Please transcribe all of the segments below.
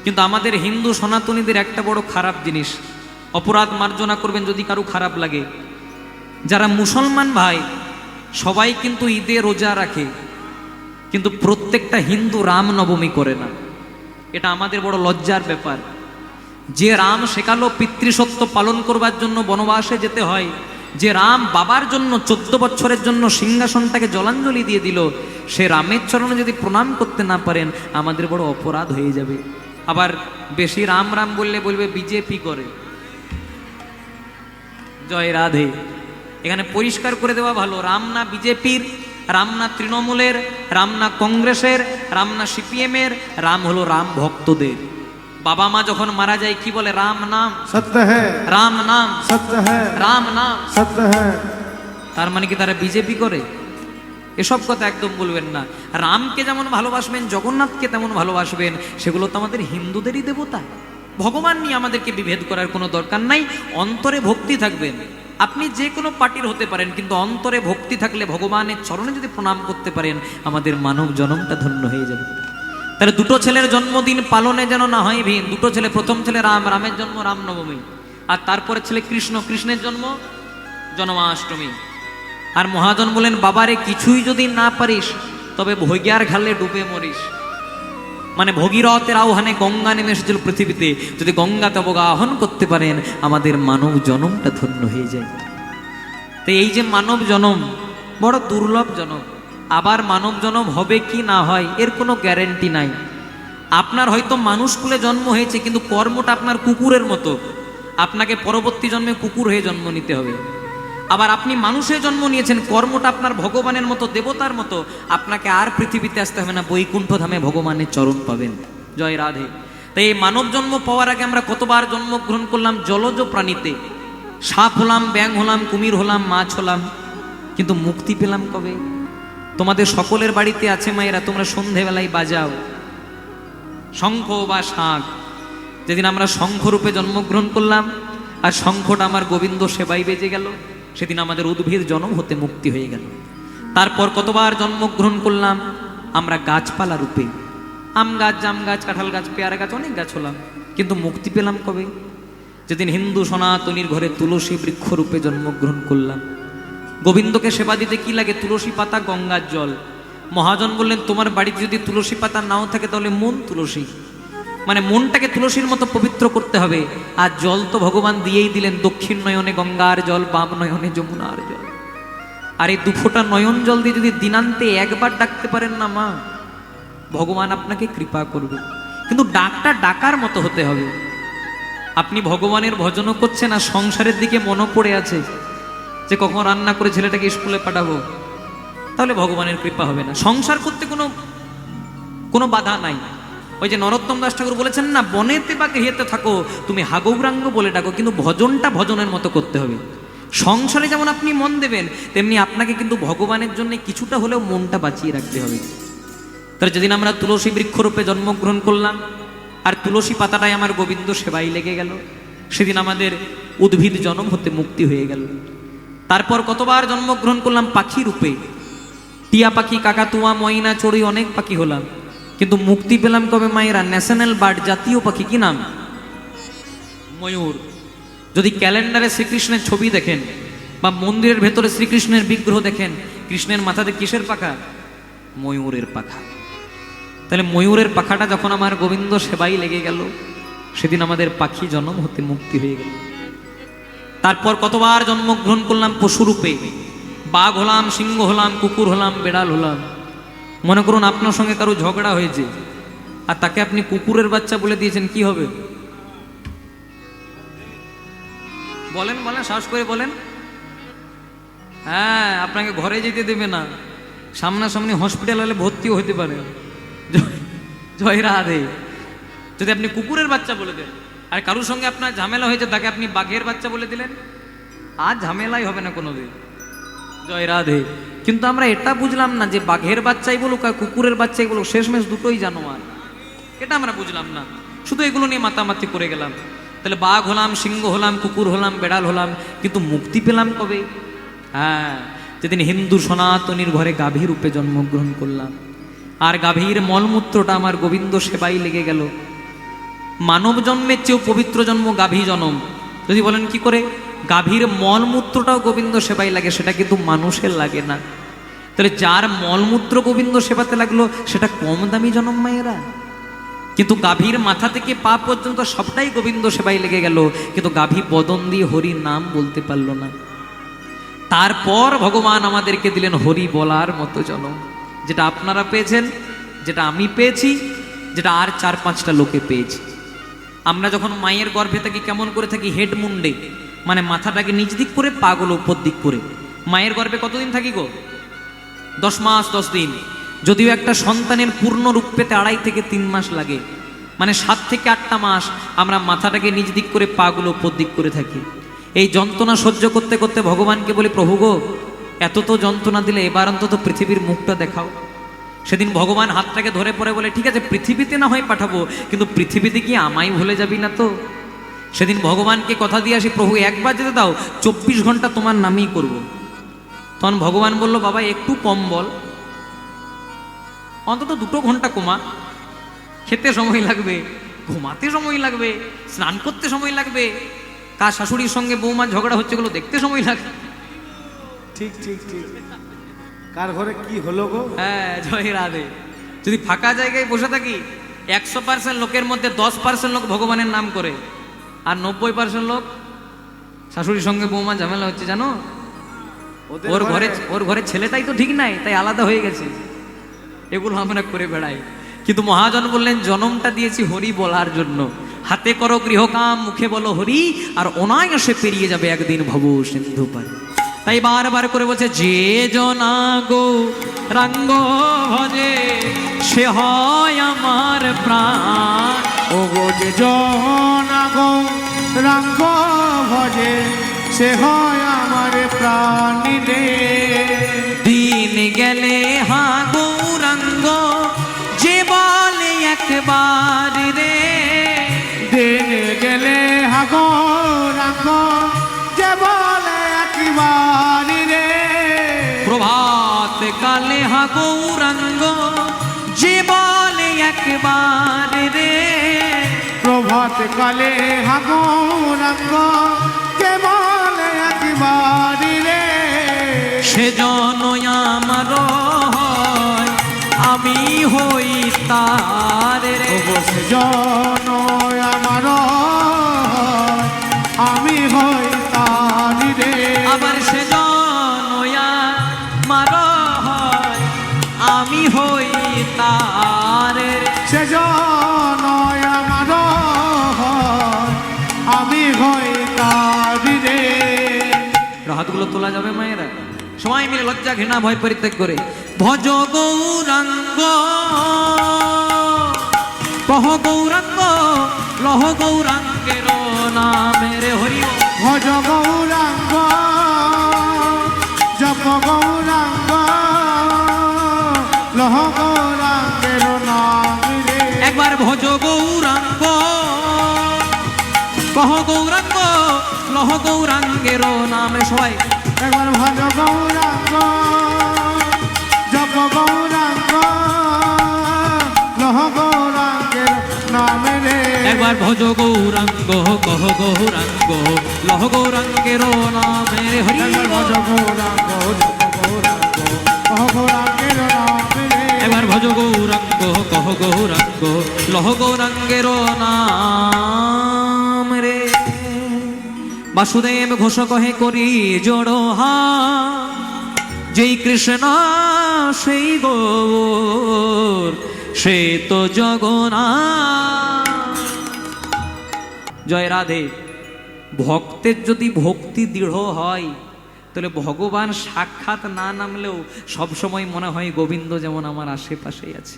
কিন্তু আমাদের হিন্দু সনাতনীদের একটা বড় খারাপ জিনিস, অপরাধ মার্জনা করবেন যদি কারো খারাপ লাগে, যারা মুসলমান ভাই সবাই কিন্তু ঈদে রোজা রাখে, কিন্তু প্রত্যেকটা হিন্দু রামনবমী করে না। এটা আমাদের বড় লজ্জার ব্যাপার। যে রাম শেখালো পিতৃসত্য পালন করবার জন্য বনবাসে যেতে হয়, যে রাম বাবার জন্য 14 বছরের জন্য সিংহাসনটাকে জলাঞ্জলি দিয়ে দিল, সে রামের চরণে যদি প্রণাম করতে না পারেন আমাদের বড় অপরাধ হয়ে যাবে। আবার বেশি রাম রাম বললে বলবে বিজেপি করে। জয় রাধে। এখানে পরিষ্কার করে দেওয়া ভালো, রাম না বিজেপির, রাম না তৃণমূলের, রাম না কংগ্রেসের, রাম না সিপিএমের, রাম হলো রাম ভক্তদের। বাবা মা যখন মারা যায় কি বলে? রাম নাম সত্য হ্যায়, রাম নাম সত্য হ্যায়, রাম নাম সত্য হ্যায়। তার মানে কি তারা বিজেপি করে? এসব কথা একদম বলবেন না। রামকে যেমন ভালোবাসবেন, জগন্নাথকে তেমন ভালোবাসবেন, সেগুলো তো আমাদের হিন্দুদেরই দেবতা। ভগবান নিয়ে আমাদেরকে বিভেদ করার কোনো দরকার নাই। অন্তরে ভক্তি থাকবেন। আপনি যে কোনো পার্টির হতে পারেন, কিন্তু অন্তরে ভক্তি থাকলে ভগবানের চরণে যদি প্রণাম করতে পারেন আমাদের মানব জনমটা ধন্য হয়ে যাবে। তাহলে দুটো ছেলের জন্মদিন পালনে যেন না হয় ভিন। দুটো ছেলে, প্রথম ছেলে রাম, রামের জন্ম রামনবমী, আর তারপরে ছেলে কৃষ্ণ, কৃষ্ণের জন্ম জন্মাষ্টমী। আর মহাজন বলেন, বাবারে কিছুই যদি না পারিস তবে ভৈগ্যার ঘালে ডুবে মরিস। মানে ভগীরথের আহ্বানে গঙ্গা নেমে এসেছিল পৃথিবীতে, যদি গঙ্গাতে অবগাহন করতে পারেন আমাদের মানব জনমটা ধন্য হয়ে যায়। তো এই যে মানব জনম বড় দুর্লভ জনম, আবার মানব জনম হবে কি না হয় এর কোনো গ্যারেন্টি নাই। আপনার হয়তো মানুষ কুলে জন্ম হয়েছে, কিন্তু কর্মটা আপনার কুকুরের মতো, আপনাকে পরবর্তী জন্মে কুকুর হয়ে জন্ম নিতে হবে। আবার আপনি মানুষের জন্ম নিয়েছেন, কর্মটা আপনার ভগবানের মতো, দেবতার মতো, আপনাকে আর পৃথিবীতে আসতে হবে না, বৈকুণ্ঠ ধামে ভগবানের চরণ পাবেন। জয় রাধে। তাই এই মানব জন্ম পাওয়ার আগে আমরা কতবার জন্মগ্রহণ করলাম জলজ প্রাণীতে, সাপ হলাম, ব্যাঙ হলাম, কুমির হলাম, মাছ হলাম, কিন্তু মুক্তি পেলাম কবে? তোমাদের সকলের বাড়িতে আছে মায়েরা, তোমরা সন্ধেবেলায় বাজাও শঙ্খ বা শাঁখ। যেদিন আমরা শঙ্খরূপে জন্মগ্রহণ করলাম আর শঙ্খটা আমার গোবিন্দ সেবাই বেজে গেল, সেদিন আমাদের উদ্ভিদ জন্ম হতে মুক্তি হয়ে গেল। তারপর কতবার জন্মগ্রহণ করলাম আমরা গাছপালা রূপে, আম গাছ, জাম গাছ, কাঁঠাল গাছ, পেয়ারা গাছ, অনেক গাছ হলাম, কিন্তু মুক্তি পেলাম কবে? যেদিন হিন্দু সনাতনীর ঘরে তুলসী বৃক্ষ রূপে জন্মগ্রহণ করলাম। গোবিন্দকে সেবা দিতে কি লাগে? তুলসী পাতা, গঙ্গার জল। মহাজন বললেন, তোমার বাড়িতে যদি তুলসী পাতা নাও থাকে তাহলে মন তুলসী, মানে মনটাকে তুলসীর মতো পবিত্র করতে হবে। আর জল তো ভগবান দিয়েই দিলেন, দক্ষিণ নয়নে গঙ্গার জল, বাম নয়নে যমুনার জল। আর এই দুফোঁটা নয়ন জল দিয়ে যদি দিনান্তে একবার ডাকতে পারেন না মা, ভগবান আপনাকে কৃপা করবে। কিন্তু ডাকটা ডাকার মতো হতে হবে। আপনি ভগবানের ভজনও করছেন আর সংসারের দিকে মনও পড়ে আছে যে কখন রান্না করে ছেলেটাকে স্কুলে পাঠাবো, তাহলে ভগবানের কৃপা হবে না। সংসার করতে কোনো বাধা নাই। ওই যে নরোত্তম দাস ঠাকুর বলেছেন না, বনেতে বা গৃহেতে থাকো তুমি হাগৌরাঙ্গ বলে ডাকো, কিন্তু ভজনটা ভজনের মতো করতে হবে। সংসারে যেমন আপনি মন দেবেন, তেমনি আপনাকে কিন্তু ভগবানের জন্য কিছুটা হলেও মনটা বাঁচিয়ে রাখতে হবে। তাহলে যেদিন আমরা তুলসী বৃক্ষরূপে জন্মগ্রহণ করলাম আর তুলসী পাতাটাই আমার গোবিন্দ সেবাই লেগে গেল, সেদিন আমাদের উদ্ভিদ জন্ম হতে মুক্তি হয়ে গেল। তারপর কতবার জন্মগ্রহণ করলাম পাখি রূপে, টিয়া পাখি, কাকাতুয়া, ময়না, চড়ুই, অনেক পাখি হলাম, কিন্তু মুক্তি পেলাম কবে মায়েরা? ন্যাশনাল বার্ড, জাতীয় পাখি কি নাম? ময়ূর। যদি ক্যালেন্ডারে শ্রীকৃষ্ণের ছবি দেখেন বা মন্দিরের ভেতরে শ্রীকৃষ্ণের বিগ্রহ দেখেন, কৃষ্ণের মাথাতে কিসের পাখা? ময়ূরের পাখা। তাহলে ময়ূরের পাখাটা যখন আমার গোবিন্দ সেবাই লেগে গেল, সেদিন আমাদের পাখি জন্ম হতে মুক্তি হয়ে গেল। তারপর কতবার জন্মগ্রহণ করলাম পশুরূপে, বাঘ হলাম, সিংহ হলাম, কুকুর হলাম, বেড়াল হলাম। মনে করুন আপনার সঙ্গে কারো ঝগড়া হয়েছে আর তাকে আপনি কুকুরের বাচ্চা বলে দিয়েছেন, কি হবে? বলেন বলেন, সাহস করে বলেন। হ্যাঁ, আপনাকে ঘরে যেতে দেবে না, সামনাসামনি হসপিটাল হলে ভর্তিও হতে পারে। জয় রাধে। যদি আপনি কুকুরের বাচ্চা বলে দেন আর কারোর সঙ্গে আপনার ঝামেলা হয়েছে, তাকে আপনি বাঘের বাচ্চা বলে দিলেন, আর ঝামেলাই হবে না কোনোদিন। জয় রাধে। কিন্তু আমরা এটা বুঝলাম না যে বাঘের বাচ্চাই বলুক আর কুকুরের বাচ্চাই বলুক, শেষমেশ দুটোই জানোয়ার। এটা আমরা বুঝলাম না, শুধু এগুলো নিয়ে মাতামাতি করে গেলাম। তাহলে বাঘ হলাম, সিংহ হলাম, কুকুর হলাম, বেড়াল হলাম, কিন্তু মুক্তি পেলাম কবে? হ্যাঁ, যেদিন হিন্দু সনাতনীর ঘরে গাভী রূপে জন্মগ্রহণ করলাম আর গাভীর মলমূত্রটা আমার গোবিন্দ সেবাই লেগে গেল। মানব জন্মের চেয়েও পবিত্র জন্ম গাভী জন্ম। যদি বলেন কি করে, গাভীর মলমূত্রটাও গোবিন্দ সেবাই লাগে, সেটা কিন্তু মানুষের লাগে না। তাহলে যার মলমূত্র গোবিন্দ সেবাতে লাগলো সেটা কম দামি জনম মায়েরা। কিন্তু গাভীর মাথা থেকে পা পর্যন্ত সবটাই গোবিন্দ সেবাই লেগে গেল, কিন্তু গাভী বদন দিয়ে হরির নাম বলতে পারলো না। তারপর ভগবান আমাদেরকে দিলেন হরি বলার মতো জনম, যেটা আপনারা পেয়েছেন, যেটা আমি পেয়েছি, যেটা আর 4-5টা লোকে পেয়েছি। আমরা যখন মায়ের গর্ভে থাকি কেমন করে থাকি? হেড মুন্ডে, মানে মাথাটাকে নিচ দিক করে, পা গুলো উপর দিক করে। মায়ের গর্ভে কতদিন থাকি গো? 10 মাস 10 দিন। যদিও একটা সন্তানের পূর্ণ রূপ পেতে 2.5 থেকে 3 মাস লাগে, মানে 7 থেকে 8টা মাস আমরা মাথাটাকে নিচ দিক করে, পা গুলো উপর দিক করে থাকি। এই যন্ত্রণা সহ্য করতে করতে ভগবানকে বলি, প্রভু গো, এত তো যন্ত্রণা দিলে, এবার অন্তত পৃথিবীর মুখটা দেখাও। সেদিন ভগবান হাতটাকে ধরে পড়ে বলে, ঠিক আছে পৃথিবীতে না হয় পাঠাবো, কিন্তু পৃথিবীতে কি আমায় ভুলে যাবি না তো? সেদিন ভগবানকে কথা দিয়ে আসি, প্রভু একবার যেতে দাও, 24 ঘন্টা তোমার নামেই করব। তখন ভগবান বলল, বাবা একটু কম বল, অন্তত 2 ঘন্টা কমা। খেতে সময় লাগবে, ঘুমাতে সময় লাগবে, স্নান করতে সময় লাগবে, কার শাশুড়ির সঙ্গে বৌমার ঝগড়া হচ্ছে গুলো দেখতে সময় লাগবে। ঠিক ঠিক ঠিক, কার ঘরে কি হলো গো? হ্যাঁ, জয় রাধে। যদি ফাঁকা জায়গায় বসে থাকি, 100% লোকের মধ্যে 10% লোক ভগবানের নাম করে, আর 90% লোক শাশুড়ির সঙ্গে বৌমা ঝামেলা হচ্ছে। জানো, ওর ঘরে ছেলেটাই তো ঠিক নাই, তাই আলাদা হয়ে গেছে। এগুলো আমরা করে বেড়াই। কিন্তু মহাজন বললেন, জনমটা দিয়েছি হরি বলার জন্য। হাতে করো গৃহকাম, মুখে বলো হরি, আর অনায়াসে পেরিয়ে যাবে একদিন ভব সিন্ধু পারে। তাই বারবার করে বলছে, যে জনা গো রাঙ্গ ভজে সে হয় আমার প্রাণ। ও গো যে জনা গো রাঙ্গ ভজে সে হয় আমার প্রাণ রে। দিন গেলে হা গৌরাঙ্গ যে বলে একবার রে। দিন গেলে হা গৌরাঙ্গ যে বলে একবার রে। প্রভাত কালে হা গৌরাঙ্গ যে বলে একবার রে। প্রভাত কালে হা গৌরাঙ্গ যে বলে একবার রে। সেজন আমার হয়, আমি হই তার রে। সেজন আমার হয়, আমি হই তার রে। আবার সেজন আমার হয়, আমি হই তার রে। সেজন আমার হয়, আমি হই তার রে। হাতগুলো তোলা যাবে মায়েরা? সবাই মিলে লজ্জা ঘৃণা ভয় পরিত্যাগ করে ভজ গৌরাঙ্গ, কহ গৌরাঙ্গ, লহ গৌরাঙ্গের নামের হরি। ভজ গৌরাঙ্গ, জপ গৌরাঙ্গ, লহ গৌরাঙ্গের নাম রে। একবার ভজ গৌরাঙ্গ, কহ গৌরাঙ্গ, লহ গৌরাঙ্গের নামে। সবাই একবার ভজ গৌরাঙ্গ, জপ গৌরাঙ্গ, লহ গৌরাঙ্গের নাম রে। একবার ভজ গৌরাঙ্গ, কহ গৌরাঙ্গ, লহ গৌরাঙ্গের নামে হরি। একবার ভজ গৌরাঙ্গ, জপ গৌরাঙ্গ, লহ গৌরাঙ্গের নাম রে। একবার ভজ গৌরাঙ্গ, কহ গৌরাঙ্গ, লহ গৌরাঙ্গের নাম রে। বাসুদেব ঘোষ কহে করি জড়হা, যেই কৃষ্ণ সেই গৌর, সে তো জগন্নাথ। জয় রাধে। ভক্তের যদি ভক্তি দৃঢ় হয়, তাহলে ভগবান সাক্ষাৎ না নামলেও সবসময় মনে হয় গোবিন্দ যেমন আমার আশেপাশেই আছে।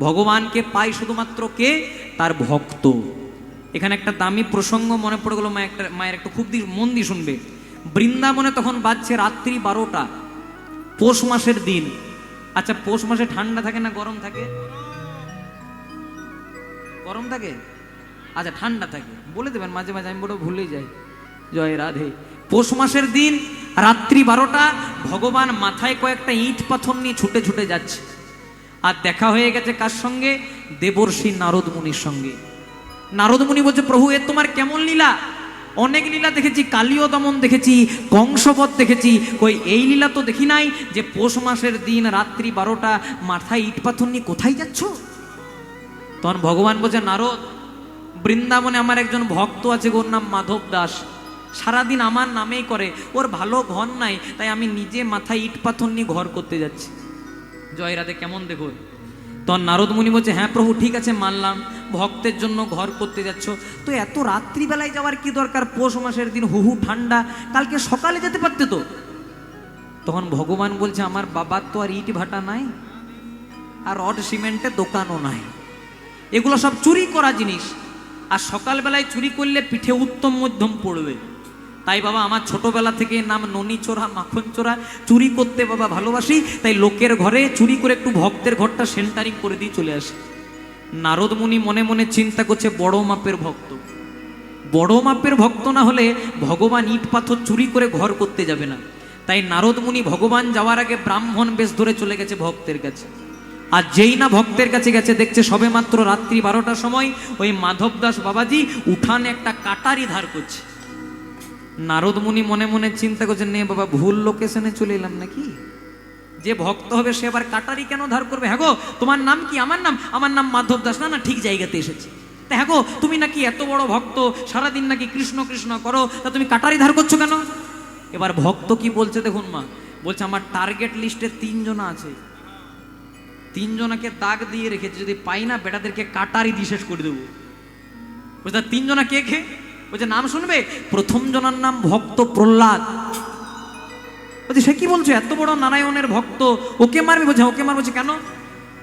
ভগবানকে পায় শুধুমাত্র কে? তার ভক্ত। এখানে একটা দামি প্রসঙ্গ মনে পড়ে গেল, মায়ের একটু খুব মন দিয়ে শুনবে। বৃন্দাবনে তখন বাজছে রাত্রি 12টা, পৌষ মাসের দিন। আচ্ছা, পৌষ মাসে ঠান্ডা থাকে না গরম থাকে? গরম থাকে? আচ্ছা, ঠান্ডা থাকে বলে দেবেন, মাঝে মাঝে আমি বড় ভুলে যাই। জয় রাধে। পৌষ মাসের দিন রাত্রি 12টা, ভগবান মাথায় কয়েকটা ইট পাথর নিয়ে ছুটে ছুটে যাচ্ছে। আর দেখা হয়ে গেছে কার সঙ্গে? দেবর্ষি নারদ মুনির সঙ্গে। নারদ মুনি বলছে, প্রভু এ তোমার কেমন লীলা? অনেক লীলা দেখেছি, কালীয় দমন দেখেছি, কংসবধ দেখেছি, কই এই লীলা তো দেখি নাই যে পৌষ মাসের দিন রাত্রি 12টা মাথায় ইট পাথর নিয়ে কোথায় যাচ্ছ? তখন ভগবান বলছে, নারদ, বৃন্দাবনে আমার একজন ভক্ত আছে, ওর নাম মাধব দাস, সারাদিন আমার নামেই করে, ওর ভালো ঘর নাই, তাই আমি নিজে মাথায় ইট পাথর নিয়ে ঘর করতে যাচ্ছি। জয় রাধে, কেমন দেখুন। তখন নারদ মুনি বলছে, হ্যাঁ প্রভু ঠিক আছে মানলাম, ভক্তের জন্য ঘর করতে যাচ্ছ, তো এত রাত্রিবেলায় যাওয়ার কি দরকার? পৌষ মাসের দিন হুহু ঠান্ডা, কালকে সকালে যেতে পারতে তো। তখন ভগবান বলছে, আমার বাবার তো আর ইট ভাটা নাই, আর রড সিমেন্টের দোকানও নাই, এগুলো সব চুরি করা জিনিস, আর সকালবেলায় চুরি করলে পিঠে উত্তম মধ্যম পড়বে। তাই বাবা আমার ছোটবেলা থেকে নাম ননি চোরা মাখন চোরা, চুরি করতে বাবা ভালোবাসি, তাই লোকের ঘরে চুরি করে একটু ভক্তের ঘরটা সেন্টারিং করে দিয়ে চলে আসি। নারদ মুনি মনে মনে চিন্তা করছে, বড় মাপের ভক্ত, বড় মাপের ভক্ত না হলে ভগবান ইট পাথর চুরি করে ঘর করতে যাবে না। তাই নারদ মুনি ভগবান যাওয়ার আগে ব্রাহ্মণ বেশ ধরে চলে গেছে ভক্তের কাছে। আর যেই না ভক্তের কাছে গেছে, দেখছে সবে মাত্র রাত্রি 12টার সময় ওই মাধব দাস বাবাজি উঠানে একটা কাটারি ধার করছে। নারদ মুনি মনে মনে চিন্তা করছে, নে বাবা ভুল লোকেশনে চলে এলাম নাকি, যে ভক্ত হবে সে আবার কাটারি কেন ধার করবে? হ্যাঁ গো, তোমার নাম কি? আমার নাম মাধব দাস। না না, ঠিক জায়গাতে এসেছি। তা হ্যাঁ গো, তুমি নাকি এত বড় ভক্ত, সারাদিন নাকি কৃষ্ণ কৃষ্ণ করো, তা তুমি কাটারি ধার করছো কেন? এবার ভক্ত কি বলছে দেখুন মা, বলছে আমার টার্গেট লিস্টে 3 জনা আছে, 3 জনাকে দাগ দিয়ে রেখেছে, যদি পাই না বেটাদেরকে কাটারি দিয়ে শেষ করে দেবো। বুঝতে 3 জনা কে খে? বলছে নাম শুনবে। প্রথম জনার নাম ভক্ত প্রহ্লাদ। বলছে সে কি বলছো, এত বড় নারায়ণের ভক্ত, ওকে মারবে? বলছে ওকে মারবো। কেন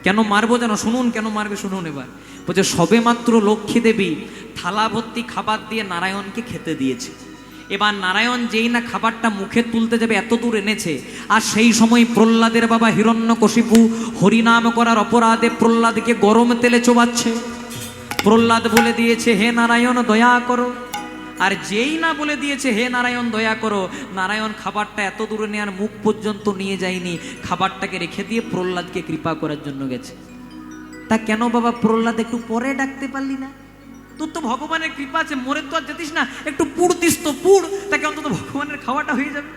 কেন মারবো জানো? শুনুন কেন মারবে, শুনুন এবার। বলছে সবে মাত্র লক্ষ্মী দেবী থালা ভর্তি খাবার দিয়ে নারায়ণকে খেতে দিয়েছে। এবার নারায়ণ যেই না খাবারটা মুখে তুলতে যাবে এত দূর এনেছে, আর সেই সময় প্রহ্লাদের বাবা হিরণ্যকশিপু হরিনাম করার অপরাধে প্রহ্লাদকে গরম তেলে চোবাচ্ছে। প্রহ্লাদ বলে দিয়েছে, হে নারায়ণ দয়া করো। আর যেই না বলে দিয়েছে হে নারায়ণ দয়া করো, নারায়ণ খাবারটা এত দূরে নেওয়ার মুখ পর্যন্ত নিয়ে যায়নি, খাবারটাকে রেখে দিয়ে প্রহ্লাদকে কৃপা করার জন্য গেছে। তা কেন বাবা প্রহ্লাদ একটু পরে ডাকতে পারলি না? তোর তো ভগবানের কৃপা আছে, মরে তো আর যেতিস না, একটু পুড় দিস তো পুড়, তাকে অন্তত ভগবানের খাওয়াটা হয়ে যাবে।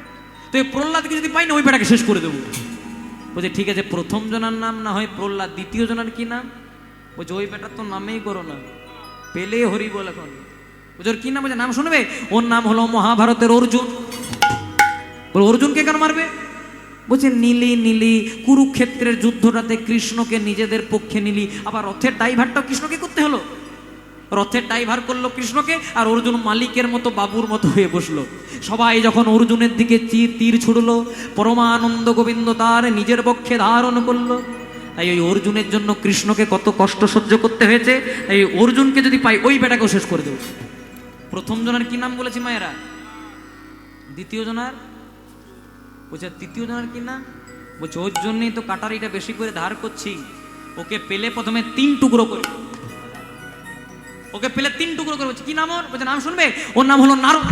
তো এই প্রহ্লাদকে যদি পাই না ওই বেটাকে শেষ করে দেবো। বলছে ঠিক আছে, প্রথম জনার নাম না হয় প্রহ্লাদ, দ্বিতীয় জনার কি নাম? বলছে ওই বেটার তো নামেই করো না, পেলে হরি বল। এখন ওর কি নাম? বলছে নাম শুনবে। ওর নাম হলো মহাভারতের অর্জুন। বলে অর্জুনকে কেন মারবে? বলছে নীলি কুরুক্ষেত্রের যুদ্ধটাতে কৃষ্ণকে নিজেদের পক্ষে নিলি, আবার রথের ড্রাইভারটাও কৃষ্ণকে করতে হলো। রথের ড্রাইভার করলো কৃষ্ণকে, আর অর্জুন মালিকের মতো বাবুর মতো হয়ে বসলো। সবাই যখন অর্জুনের দিকে তীর ছুড়লো, পরমানন্দ গোবিন্দ তার নিজের পক্ষে ধারণ করলো। তাই ওই অর্জুনের জন্য কৃষ্ণকে কত কষ্ট সহ্য করতে হয়েছে। তাই অর্জুনকে যদি পাই ওই বেটাকেও শেষ করে দেবো। প্রথম জনের কি নাম বলেছি মায়েরা? দ্বিতীয় জনার? বলছে তৃতীয় জনের কি নাম? বলছে ওর জন্যই তো কাটারিটা বেশি করে ধার করছি। ওকে পেলে প্রথমে 3 টুকরো করে, ওকে পেলে 3 টুকরো করে। বলছে কি নাম ওর? বলছে নাম শুনবে। ওর নাম হলো নারদ।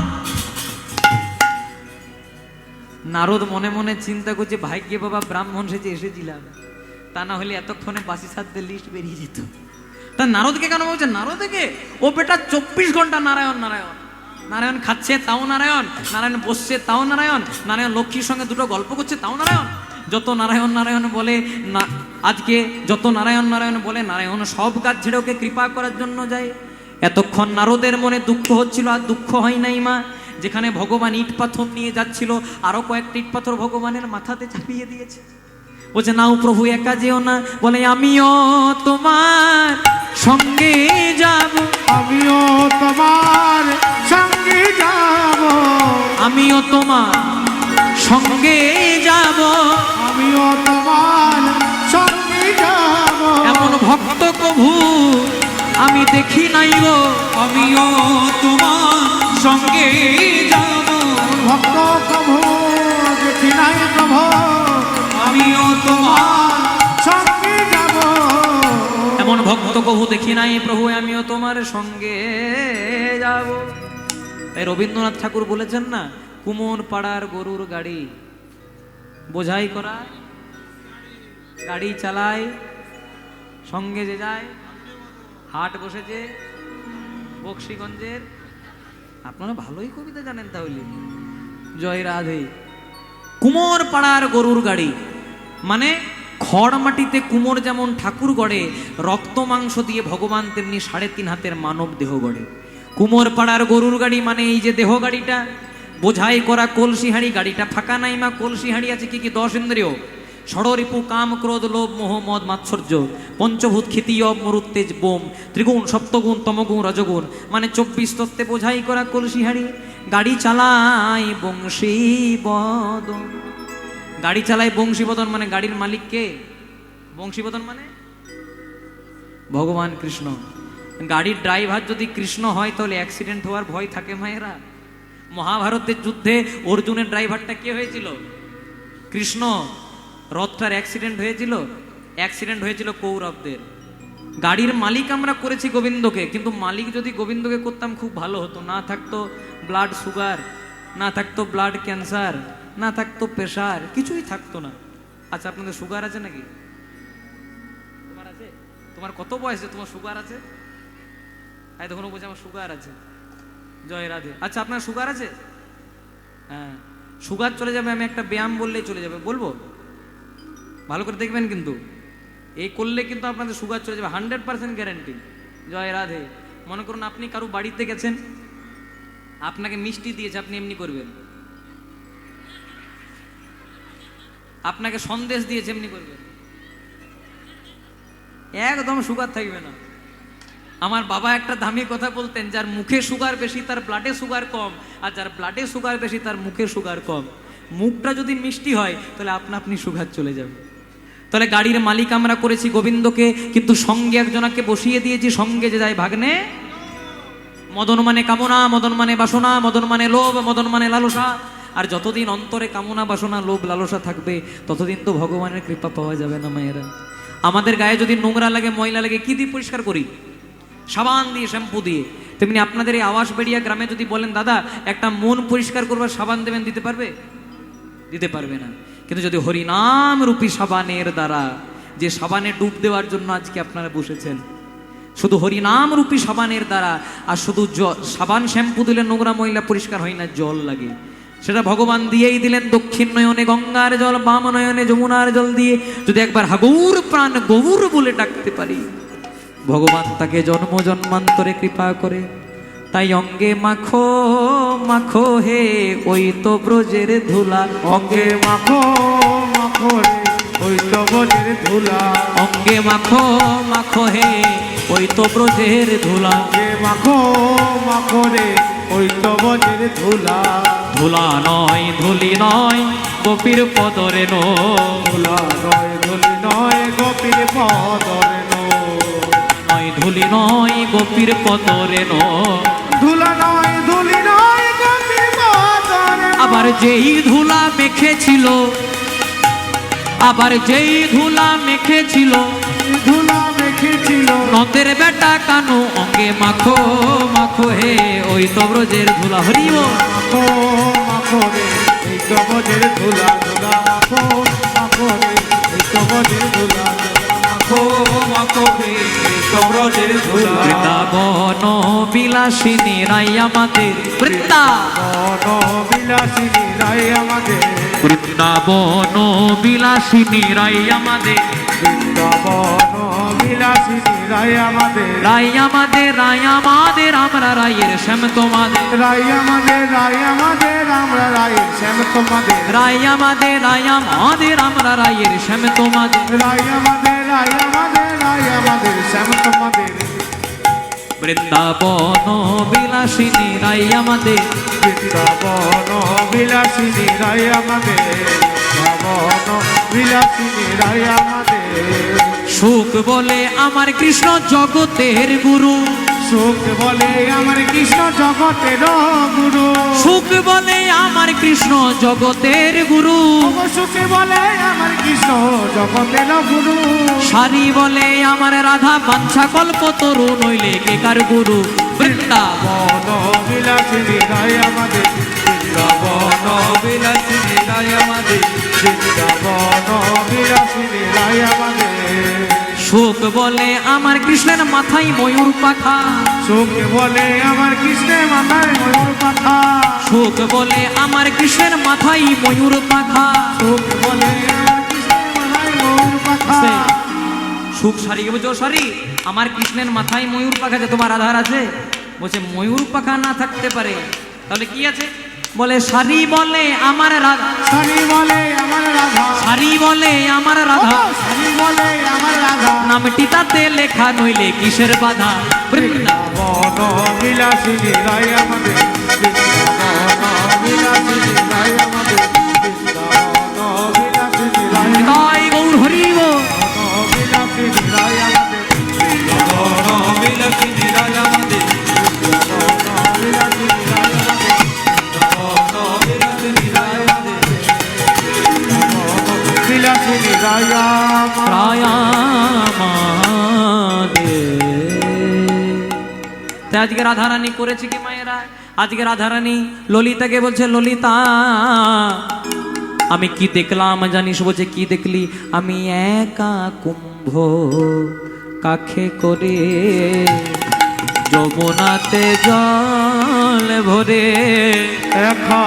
নারদ মনে মনে চিন্তা করছে, ভাগ্যে বাবা ব্রাহ্মণ সেজে এসেছিলাম, তা না হলে এতক্ষণে বাসি সাধ্যের লিস্ট বেরিয়ে যেত। তা নারদকে কেন বলছে? নারদকে ও বেটা 24 ঘন্টা নারায়ণ নারায়ণ। নারায়ণ খাচ্ছে তাও নারায়ণ, নারায়ণ বসছে তাও নারায়ণ, নারায়ণ লক্ষ্মীর সঙ্গে দুটো গল্প করছে তাও নারায়ণ। যত নারায়ণ নারায়ণ বলে না, আজকে যত নারায়ণ নারায়ণ বলে নারায়ণ সব কাজ ছেড়ে ওকে কৃপা করার জন্য যায়। এতক্ষণ নারদের মনে দুঃখ হচ্ছিল, আর দুঃখ হয় নাই মা। যেখানে ভগবান ইট পাথর নিয়ে যাচ্ছিল, আরো কয়েকটা ইট পাথর ভগবানের মাথাতে চাপিয়ে দিয়েছে। বলছে নাও প্রভু একা যেও না। বলে আমিও তোমার সঙ্গে যাব, আমিও তোমার সঙ্গে যাব, আমিও তোমার সঙ্গে যাব, আমিও তোমার সঙ্গে যাব। এমন ভক্ত কভু আমি দেখি নাই গো, আমিও তোমার সঙ্গে যাব, ভক্ত প্রভু দেখি নাই প্রভু, আমিও তোমার সঙ্গে যাব। এমন ভক্ত কভু দেখি নাই প্রভু, আমিও তোমার সঙ্গে যাব। তাই রবীন্দ্রনাথ ঠাকুর বলেছেন না, কুমোর পাড়ার গরুর গাড়ি বোঝাই করা, গাড়ি চালায় সঙ্গে যে যায়, হাট বসেছে বক্সিগঞ্জের। আপনারা ভালোই কবিতা জানেন তাহলে। জয় রাধে। কুমোর পাড়ার গরুর গাড়ি মানে খড় মাটিতে কুমোর যেমন ঠাকুর গড়ে, রক্ত মাংস দিয়ে ভগবান তেমনি 3.5 হাতের মানব দেহ গড়ে। কুমোর পাড়ার গরুর গাড়ি মানে এই যে দেহ গাড়িটা, বোঝাই করা কলসি হাঁড়ি, গাড়িটা ফাঁকা নাই মা, কলসি হাঁড়ি আছে কি কি 10 ইন্দ্রিয়, ষড়রিপু কাম ক্রোধ লোভ মোহ মদ মাৎসর্য, পঞ্চভূত ক্ষিতি অব মরুত্তেজ বোম, ত্রিগুণ সপ্তগুণ তমগুণ রজগুণ মানে 24 তত্ত্বে বোঝাই করা কলসি হাঁড়ি। গাড়ি চালায় বংশীবদন। গাড়ি চালায় বংশীবদন মানে গাড়ির মালিক কে? বংশীবদন মানে ভগবান কৃষ্ণ। গাড়ির ড্রাইভার যদি কৃষ্ণ হয় তাহলে অ্যাক্সিডেন্ট হওয়ার ভয় থাকে মায়েরা। মহাভারতের যুদ্ধে অর্জুনের ড্রাইভারটা কে হয়েছিল? কৃষ্ণ। রথটার অ্যাক্সিডেন্ট হয়েছিল কৌরবদের। গাড়ির মালিক আমরা করেছি গোবিন্দকে, কিন্তু মালিক যদি গোবিন্দকে করতাম খুব ভালো হতো। না থাকতো ব্লাড সুগার, না থাকতো ব্লাড ক্যান্সার, না থাকতো প্রেশার, কিছুই থাকতো না। আচ্ছা আপনাদের সুগার আছে নাকি? তোমার আছে? তোমার কত বয়সে তোমার সুগার আছে? তাই তখন বলছে আমার সুগার আছে। জয় রাধে। আচ্ছা আপনার সুগার আছে? হ্যাঁ, সুগার চলে যাবে। আমি একটা ব্যায়াম বললেই চলে যাবে, বলবো? ভালো করে দেখবেন কিন্তু, এই করলে কিন্তু আপনাদের সুগার চলে যাবে, 100% গ্যারান্টি। জয় রাধে। মনে করুন আপনি কারো বাড়িতে গেছেন, আপনাকে মিষ্টি দিয়েছে, আপনি এমনি করবেন। আপনাকে সন্দেশ দিয়েছে, এমনি করবেন, একদম সুগার থাকবে না। আমার বাবা একটা দামি কথা বলতেন, যার মুখে সুগার বেশি তার ব্লাডে সুগার কম, আর যার ব্লাডে সুগার বেশি তার মুখে সুগার কম। মুখটা যদি মিষ্টি হয় তাহলে আপনি সুগার চলে যাবে। তাহলে গাড়ির মালিক আমরা করেছি গোবিন্দকে, কিন্তু সঙ্গে একজনাকে বসিয়ে দিয়েছি, সঙ্গে যে যায় ভাগ্নে। মদন মানে কামনা, মদন মানে বাসনা, মদন মানে লোভ, মদন মানে লালসা। আর যতদিন অন্তরে কামনা বাসনা লোভ লালসা থাকবে ততদিন তো ভগবানের কৃপা পাওয়া যাবে না মায়েরা। আমাদের গায়ে যদি নোংরা লাগে, ময়লা লাগে, কি দিয়ে পরিষ্কার করি? সাবান দিয়ে, শ্যাম্পু দিয়ে। তেমনি আপনাদের এই আওয়াজ বেড়িয়া গ্রামে যদি বলেন দাদা একটা মন পরিষ্কার করবার সাবান দেবেন, দিতে পারবে? দিতে পারবে না। কিন্তু যদি হরিনাম রূপী সাবানের দ্বারা, যে সাবানে ডুব দেওয়ার জন্য আজকে আপনারা বসেছেন, শুধু হরিনাম রূপী সাবানের দ্বারা, আর শুধু সাবান শ্যাম্পু দিলে নোংরা ময়লা পরিষ্কার হয় না, জল লাগে। সেটা ভগবান দিয়েই দিলেন। দক্ষিণ নয়নে গঙ্গার জল, বাম নয়নে যমুনার জল দিয়ে যদি একবার হাগৌর প্রাণ গৌর বলে ডাকতে পারি, ভগবান তাকে জন্ম জন্মান্তরে কৃপা করে। তাই অঙ্গে মাখো মাখো হে ওই তো ব্রজের ধুলা, অঙ্গে মাখো মাখো রে ওই তো ব্রজের ধুলা, অঙ্গে মাখো মাখো হে ওই তো ব্রজের ধুলা, অঙ্গে মাখো মাখো রে ওই তো ব্রজের ধুলা। ধুলা নয় ধুলি নয় গোপীর পদরে নো, ধুলা নয় ধুলি নয় গোপীর পদরে নো, নয় ধুলি নয় গোপীর পদরে নো। ধুলা নয় ধুলি নয় গোপীর পদরে নো। আবার যেই ধুলা মেখেছিল, আবার যেই ধুলা মেখেছিল, ধুলা মেখেছিল নদের বেটা কানু, অঙ্গে মাখো মাখো হে ওই তো ব্রজের ধুলা। হরিব মাখো মাখো রে এই তো ব্রজের ধুলা, ধুলা মাখো মাখো রে এই তো ব্রজের ধুলা, মাখো মাখো রে এই তো ব্রজের ধুলা। বৃন্দাবন বিলাসিনী রাই আমাদের, বৃন্দাবন বিলাসিনী রাই আমাদের, বৃন্দাবন বিলাসিনী রাই আমাদের, বৃন্দাবন বিলাসিনী রাই আমাদের, রাই আমাদের, রাই আমাদের, আমরা রায়ের শ্যাম তোমাদের, রাই আমাদের, রাই আমাদের, আমরা রায়ের শ্যাম তোমাদের, রাই আমাদের, রাই আমাদের, আমরা রায়ের শ্যাম তোমাদের, রাই আমাদের, রাই আমাদের, রাই আমাদের শ্যাম তোমাদের। বৃন্দাবন বিলাসিনী রাই আমাদের, বৃন্দাবন বিলাসিনী রাই আমাদের, বৃন্দাবন বিলাসিনী রাই আমাদের। সুখ বলে আমার কৃষ্ণ জগতের গুরু, সুখ বলে আমার কৃষ্ণ জগতের গুরু, সুখ বলে আমার কৃষ্ণ জগতের গুরু, সুখ বলে আমার কৃষ্ণ জগতের গুরু, সারি বলে আমার রাধা বাঞ্ছা কল্প তরু, নইলে কে কার গুরু। বৃন্দাবন বন বিলাসিনী রাই আমাদের, বৃন্দাবন বিলাসিনী রাই আমাদের, বৃন্দাবন বিলাসিনী রাই আমাদের। সুখ বলে আমার কৃষ্ণের মাথায় ময়ূর পাখা, সুখ বলে আমার কৃষ্ণের মাথায় ময়ূর পাখা, সুখ বলে আমার কৃষ্ণের মাথায় ময়ূর পাখা। সুখ বলে আমার কৃষ্ণের মাথায় ময়ূর পাখা। সুখ সারিকে বলছে, ও সারি আমার কৃষ্ণের মাথায় ময়ূর পাখা আছে, তোমার আধার আছে? বলছে ময়ূর পাখা না থাকতে পারে, তাহলে কি আছে? বলে সারি বলে আমার রাধা, সারি বলে আমার রাধা, সারি বলে আমার রাধা, সারি বলে আমার রাধা। নামটি তাতে লেখা নইলে কিসের বাধা? বৃন্দাবন বিলাসিনী রায় আমাদের, বৃন্দাবন বিলাসিনী রায় আমাদের, বৃন্দাবন বিলাসিনী রায়, তাই গৌর হরিব বিলাসিনী রায় আমাদের, বৃন্দাবন বিলাসিনী রায় আমাদের, বৃন্দাবন বিলাসিনী রায় আমাদের, বৃন্দাবন বিলাসিনী রায় আমাদের, বৃন্দাবন বিলাসিনী রায় আমাদের। প্রায় আমাদের। তাই আজকে রাধারানী করেছে কি মায়েরা? আজকে রাধারানী ললিতাকে বলছে, ললিতা আমি কি দেখলাম জানিস? বলছে কি দেখলি? আমি একা কুম্ভ কাখে করে যমুনাতে জল ভরে, একা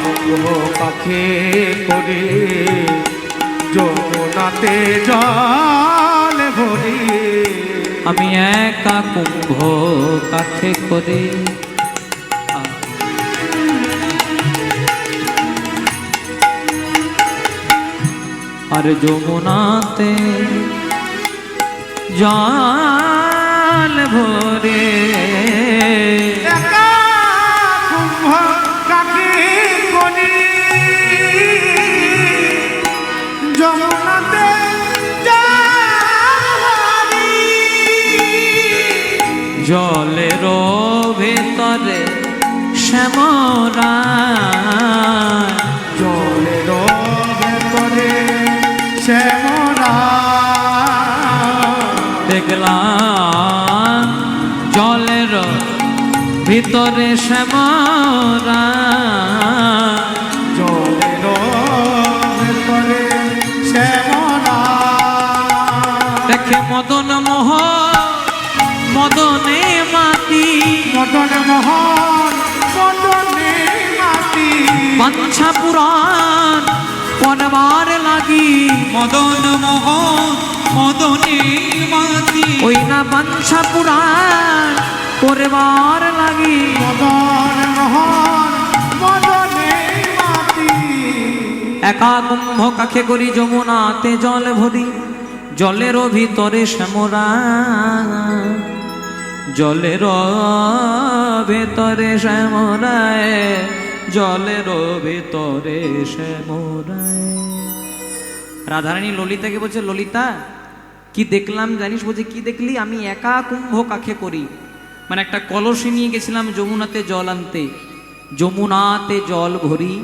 কুম্ভ কাখে করে যমুনাতে জল ভরে, আমি একা কুম্ভ কাখে করে। আর যমুনাতে জল ভরে, একা কুম্ভ কাখে করে যমুনাতে জল ভরে, জলের ভেতরে শ্যামরা, জলের ভেতরে শ্যামরা, দেখলাম জলের ভিতরে শ্যামরা, জলের ভেতরে শ্যামরা। দেখে মদন মোহ মদনে মাতি, মদন মোহন মদনে মাতি, বাঞ্ছা পুরাণ পরবার লাগি, মদন মোহন মদনে মাতি, ওই না বাঞ্ছা পুরাণ পরবার লাগি। মদন মোহন মদনে মাতি, একা কুম্ভ কাখে করি যমুনাতে জল ভরি, জলের ভিতরে শ্যামরা, জলের ভেতরে শ্যামরায়, জলের ভেতরে শ্যামরায়। রাধারানী ললিতাকে বলছে, ললিতা কি দেখলাম জানিস? বলছে কি দেখলি? আমি একা কুম্ভ কাখে করি, মানে একটা কলসি নিয়ে গেছিলাম যমুনাতে জল আনতে, যমুনাতে জল ভরি,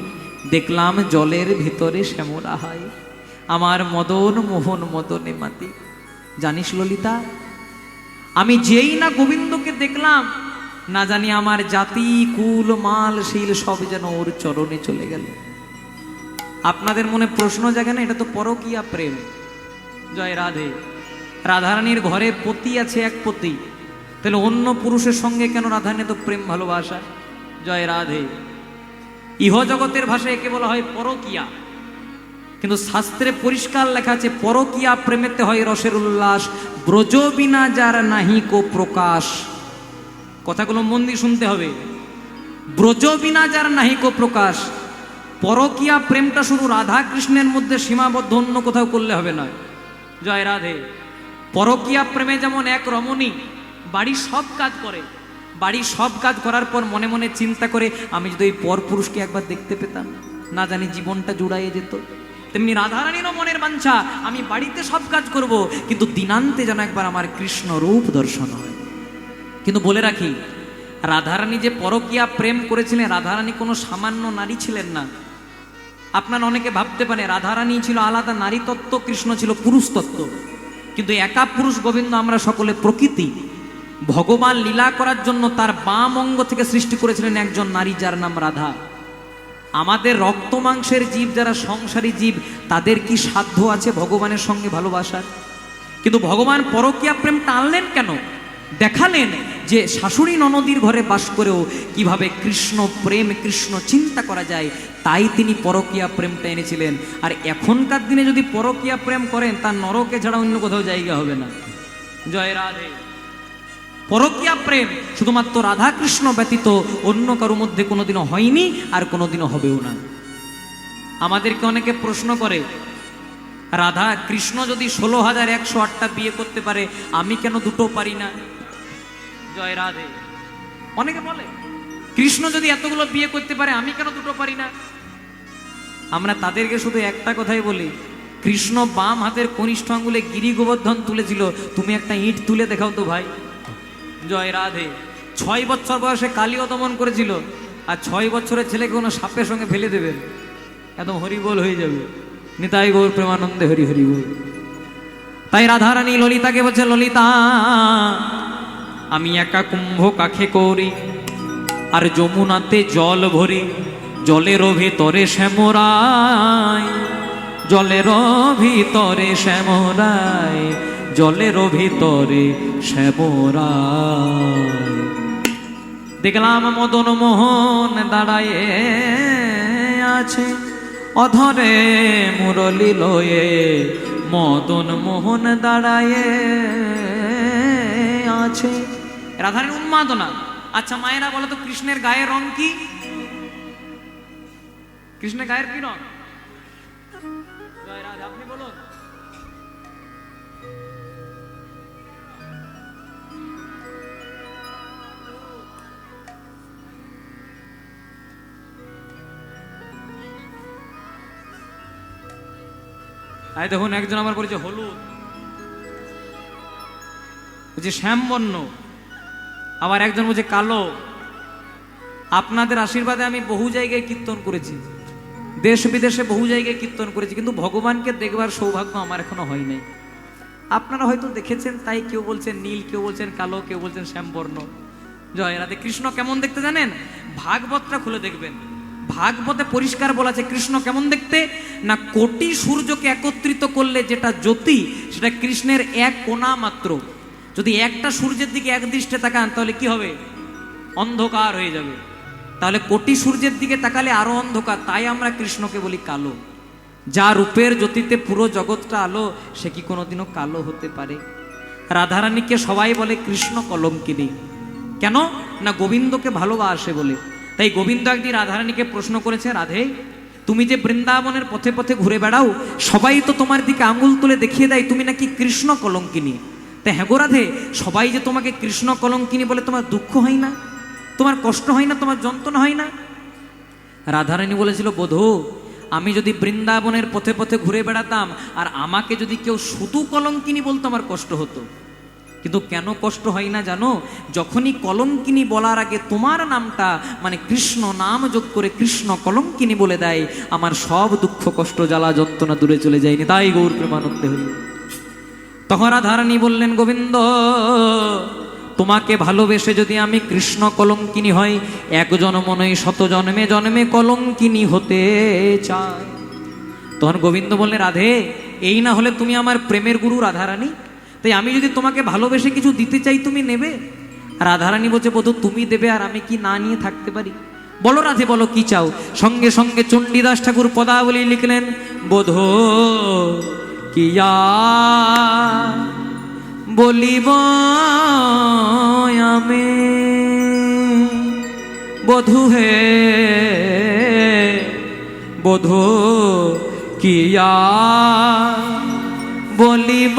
দেখলাম জলের ভিতরে শ্যামরা হয়, আমার মদন মোহন মদনে মাতি। জানিস ললিতা, আমি যেই না গোবিন্দকে দেখলাম, না জানি আমার জাতি কুল মাল শীল সব যেন ওর চরণে চলে গেল। আপনাদের মনে প্রশ্ন জাগে না, এটা তো পরকীয়া প্রেম। জয় রাধে। রাধারানীর ঘরে পতি আছে এক পতি, তাহলে অন্য পুরুষের সঙ্গে কেন রাধারানী তো প্রেম ভালোবাসা? জয় রাধে। ইহ জগতের ভাষায় একে বলা হয় পরকীয়া, কিন্তু শাস্ত্রে পরিষ্কার লেখা আছে পরকীয়া প্রেমেতে হয় রসের উল্লাস, ব্রজ বিনা যার নাহি কো প্রকাশ। কথাগুলো মন দিয়ে শুনতে হবে। ব্রজ বিনা যার নাহি কো প্রকাশ। পরকীয়া প্রেমটা শুধু রাধা কৃষ্ণের মধ্যে সীমাবদ্ধ, অন্য কোথাও করলে হবে না। জয় রাধে। পরকীয়া প্রেমে যেমন এক রমণী বাড়ির সব কাজ করে, বাড়ির সব কাজ করার পর মনে মনে চিন্তা করে আমি যদি ওই পরপুরুষকে একবার দেখতে পেতাম, না জানি জীবনটা জুড়াইয়ে যেত। তেমনি রাধারানীরও মনের বাঞ্ছা, আমি বাড়িতে সব কাজ করব, কিন্তু দিনান্তে যেন একবার আমার কৃষ্ণ রূপ দর্শন হয়। কিন্তু বলে রাখি, রাধারানী যে পরকীয়া প্রেম করেছিলেন, রাধারানী কোনো সামান্য নারী ছিলেন না। আপনারা অনেকে ভাবতে পারে রাধারানী ছিল আলাদা নারী তত্ত্ব, কৃষ্ণ ছিল পুরুষ তত্ত্ব, কিন্তু একা পুরুষ গোবিন্দ আমরা সকলে প্রকৃতি। ভগবান লীলা করার জন্য তার বাম অঙ্গ থেকে সৃষ্টি করেছিলেন একজন নারী, যার নাম রাধা। আমাদের রক্ত মাংসের জীব যারা সংসারী জীব, তাদের কি সাধ্য আছে ভগবানের সঙ্গে ভালোবাসার? কিন্তু ভগবান পরকীয়া প্রেম টানলেন কেন? দেখালেন যে শাশুড়ি ননদীর ঘরে বাস করেও কিভাবে কৃষ্ণ প্রেম, কৃষ্ণ চিন্তা করা যায়, তাই তিনি পরকীয়া প্রেমটা এনেছিলেন। আর এখনকার দিনে যদি পরকীয়া প্রেম করেন, তার নরকে ছাড়া অন্য কোথাও জায়গা হবে না। জয় রাধে। পরকীয়া প্রেম শুধুমাত্র রাধা কৃষ্ণ ব্যতীত অন্য কারোর মধ্যে কোনোদিনও হয়নি, আর কোনোদিনও হবেও না। আমাদেরকে অনেকে প্রশ্ন করে, রাধা কৃষ্ণ যদি 16,108টা বিয়ে করতে পারে, আমি কেন দুটো পারি না? জয় রাধে। অনেকে বলে, কৃষ্ণ যদি এতগুলো বিয়ে করতে পারে, আমি কেন দুটো পারি না? আমরা তাদেরকে শুধু একটা কথাই বলি, কৃষ্ণ বাম হাতের কনিষ্ঠ আঙ্গুলে গিরি গোবর্ধন তুলেছিল, তুমি একটা ইট তুলে দেখাও তো ভাই। জয় রাধে। 6 বছর বয়সে কালীয় দমন করেছিল, আর 6 বছরের ছেলেকে কোনো সাপের সঙ্গে ফেলে দেবেন, একদম হরিবোল হয়ে যাবে। নিতাই গৌর প্রেমানন্দে হরি হরি বল। তাই রাধারানী ললিতাকে বলছে, ললিতা আমি একা কুম্ভ কাখে করি, আর যমুনাতে জল ভরি, জলের ভিতরে শ্যামরায়, জলের ভিতরে শ্যামরায়, জলের ভিতরে শ্যামরায়। দেখলাম মদন মোহন দাঁড়ায়ে আছে, অধরে মুরলি লয়ে, মদন মোহন দাঁড়ায়ে আছে। রাধারানীর উন্মাদনা। আচ্ছা মায়েরা বলো তো, কৃষ্ণের গায়ের রং কি? কৃষ্ণের গায়ের কি রং? জয় রাধা, আপনি বলুন। আই দেখুন, একজন আমার বলেছে হলুদ, বলছে শ্যামবর্ণ, আবার একজন বলছে কালো। আপনাদের আশীর্বাদে আমি বহু জায়গায় কীর্তন করেছি, দেশ বিদেশে বহু জায়গায় কীর্তন করেছি, কিন্তু ভগবানকে দেখবার সৌভাগ্য আমার এখনো হয় নাই। আপনারা হয়তো দেখেছেন, তাই কেউ বলছেন নীল, কেউ বলছেন কালো, কেউ বলছেন শ্যামবর্ণ। জয় রাধে। কৃষ্ণ কেমন দেখতে জানেন? ভাগবতটা খুলে দেখবেন, ভাগবতে পরিষ্কার বলা আছে কৃষ্ণ কেমন দেখতে না, কোটি সূর্যকে একত্রিত করলে যেটা জ্যোতি, সেটা কৃষ্ণের এক কোণা মাত্র। যদি একটা সূর্যের দিকে এক দৃষ্টে তাকান, তাহলে কি হবে? অন্ধকার হয়ে যাবে। তাহলে কোটি সূর্যের দিকে তাকালে আরো অন্ধকার, তাই আমরা কৃষ্ণকে বলি কালো। যা রূপের জ্যোতিতে পুরো জগৎটা আলো, সে কি কোনোদিনও কালো হতে পারে? রাধারানীকে সবাই বলে কৃষ্ণ কলঙ্কিনী। কেন না, গোবিন্দকে ভালোবাসে বলে। তাই গোবিন্দ একদিন রাধারানীকে প্রশ্ন করেছে, রাধে তুমি যে বৃন্দাবনের পথে পথে ঘুরে বেড়াও, সবাই তো তোমার দিকে আঙুল তুলে দেখিয়ে দেয় তুমি নাকি কৃষ্ণ কলঙ্কিনী। তাই হ্যাঁ গো রাধে, সবাই যে তোমাকে কৃষ্ণ কলঙ্কিনী বলে, তোমার দুঃখ হয় না? তোমার কষ্ট হয় না? তোমার যন্ত্রণা হয় না? রাধারানী বলেছিল, বধূ আমি যদি বৃন্দাবনের পথে পথে ঘুরে বেড়াতাম, আর আমাকে যদি কেউ শুধু কলঙ্কিনী বলতো, আমার কষ্ট হতো। কিন্তু কেন কষ্ট হয় না জানো? যখনই কলঙ্কিনী বলার আগে তোমার নামটা মানে কৃষ্ণ নাম যোগ করে কৃষ্ণ কলঙ্কিনী বলে দেয়, আমার সব দুঃখ কষ্ট জ্বালা যন্ত্রণা দূরে চলে যায়নি। তাই গৌর প্রেমানন্দে হরি। তখন রাধারানী বললেন, গোবিন্দ তোমাকে ভালোবেসে যদি আমি কৃষ্ণ কলঙ্কিনী হই, এক জন্ম নয় শত জন্মে জন্মে কলঙ্কিনী হতে চাই। তখন গোবিন্দ বললেন, রাধে এই না হলে তুমি আমার প্রেমের গুরু রাধারানী, তাই আমি যদি তোমাকে ভালোবেসে কিছু দিতে চাই তুমি নেবে? রাধারানী বলছে, বধূ তুমি দেবে, আর আমি কি না নিয়ে থাকতে পারি? বলো রাধে, বলো কি চাও? সঙ্গে সঙ্গে চণ্ডীদাস ঠাকুর পদাবলী লিখলেন, বধূ কিয়া বলিব আমি, বধূ হে বধূ কিয়া বলিব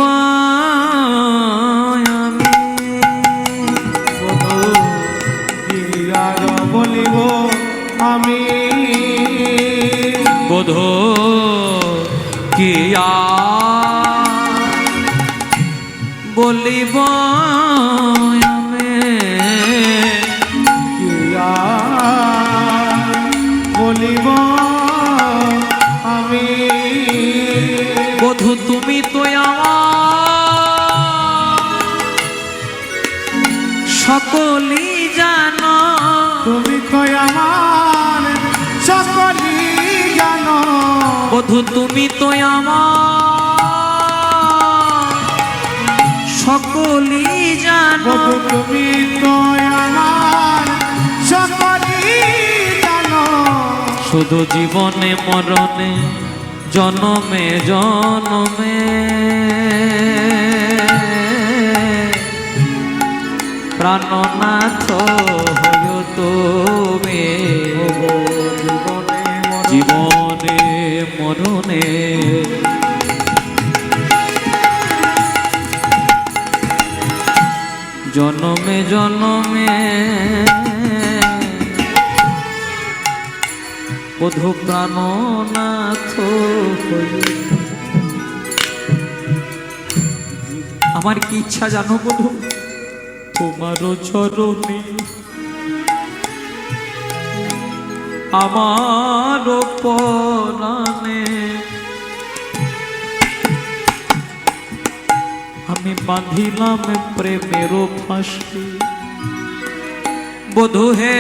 আমি, বধূ কিয়া বলিব আমি, বধূ কিয়া বলিব আমি, কিয়া বলিব আমি। বধূ তুমি তো আমার সকলই জানো, তুমি তো আমার সকলই জানো, বধূ তুমি তো আমার সকলই জানো। বধূ তুমি তো আমার সকলই জানো। শুধু জীবনে মরণে জনমে জনমে প্রাণনাথ হইও তুমি। জীবনে মরণে জনমে জনমে বধূ প্রাণনাথ হইও। আমার কি ইচ্ছা জানো বধূ, তোমারও চরণে আমার পরাণে আমি বাঁধিলাম প্রেমের ফাঁসি। বধূ হে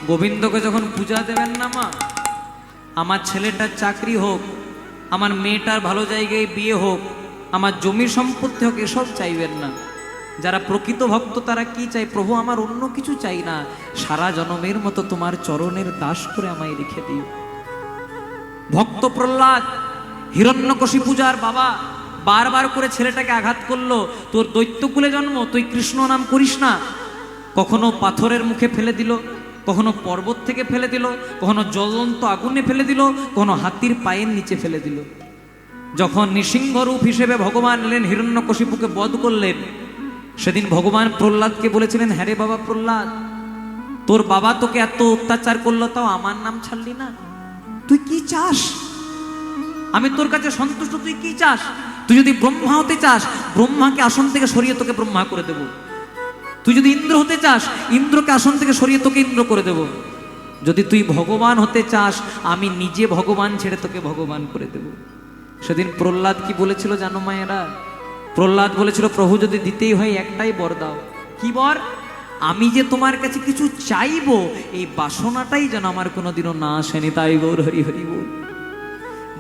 গোবিন্দকে যখন পূজা দেবেন না মা, আমার ছেলেটার চাকরি হোক, আমার মেয়েটার ভালো জায়গায় বিয়ে হোক, আমার জমি সম্পত্তি হোক, এসব চাইবেন না। যারা প্রকৃত ভক্ত তারা কি চাই, প্রভু আমার অন্য কিছু চাই না, সারা জনমের মতো তোমার চরণের দাস করে আমায় রেখে দিও। ভক্ত প্রহ্লাদ হিরণ্যকশিপু যার বাবা বারবার করে ছেলেটাকে আঘাত করলো, তোর দৈত্যকুলে জন্ম, তুই কৃষ্ণ নাম করিস না। কখনো পাথরের মুখে ফেলে দিল, কখনো পর্বত থেকে ফেলে দিল, কখনো জ্বলন্ত আগুনে ফেলে দিল, কখনো হাতির পায়ের নিচে ফেলে দিল। যখন নৃসিংহ রূপ হিসেবে ভগবান এলেন, হিরণ্যকশিপুকে বধ করলেন, সেদিন ভগবান প্রহ্লাদকে বলেছিলেন, হ্যাঁ রে বাবা প্রহ্লাদ, তোর বাবা তোকে এত অত্যাচার করলো, তাও আমার নাম ছাড়লি না। তুই কি চাস? আমি তোর কাছে সন্তুষ্ট, তুই কি চাস? তুই যদি ব্রহ্মা হতে চাস, ব্রহ্মাকে আসন থেকে সরিয়ে তোকে ব্রহ্মা করে দেব। তুই যদি ইন্দ্র হতে চাস, ইন্দ্রকে আসন থেকে সরিয়ে তোকে ইন্দ্র করে দেব। যদি তুই ভগবান হতে চাস, আমি নিজে ভগবান ছেড়ে তোকে ভগবান করে দেব। সেদিন প্রহ্লাদ কি বলেছিল জানো মায়েরা? প্রহ্লাদ বলেছিল, প্রভু যদি দিতেই হয় একটাই বর দাও। কি বর? আমি যে তোমার কাছে কিছু চাইবো, এই বাসনাটাই যেন আমার কোনোদিনও না আসেনি। তাই গৌর হরি হরি বল।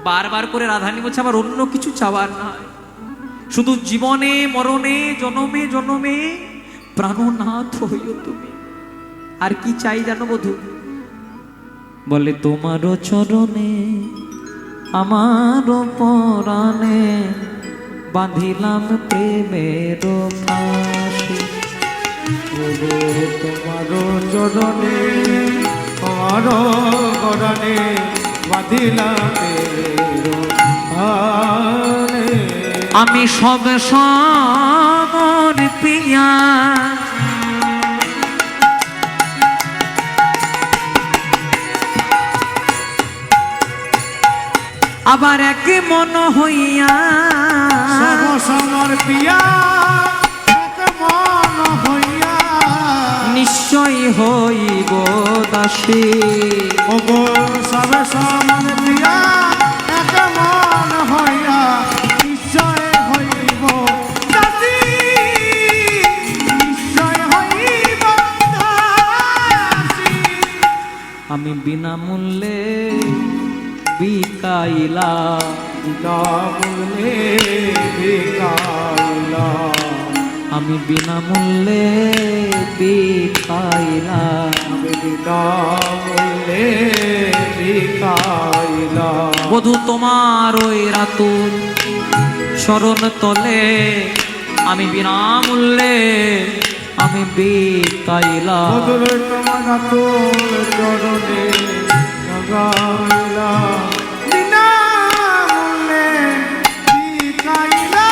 বারবার করে রাধারানী বলছে, আমার অন্য কিছু চাওয়ার নয়, শুধু জীবনে মরণে জনমে জনমে প্রাণনাথ হইও তুমি। আর কি চাই জানো বধূ? বলে তোমারও চরণে আমার পরাণে বাঁধিলাম প্রেমের ফাঁসি। তোমারও চরণে আমারও পরাণে বাঁধিলাম আমি সব সমর্পিয়া আবার এক মন হইয়া সব সমর্পিয়া এক মন হইয়া নিশ্চয় হইব দাসী। ওগো সব সমর্পিয়া এক মন হইয়া নিশ্চয় হইব দাসী, নিশ্চয় হইব দাসী। আমি বিনামূল্যে বিকাইলা, বিনামূল্যে বিকাইলা, আমি বিনামূল্যে বিকাইলা, আমি বিনামূল্যে বিকাইলা। বধূ তোমার ওই রাতুল শরণ তলে আমি বিনামূল্যে আমি বিকাইলা। বধূর তোমার রাতুল চরণে জগাইলা, বিনামূল্যে বিকাইলা।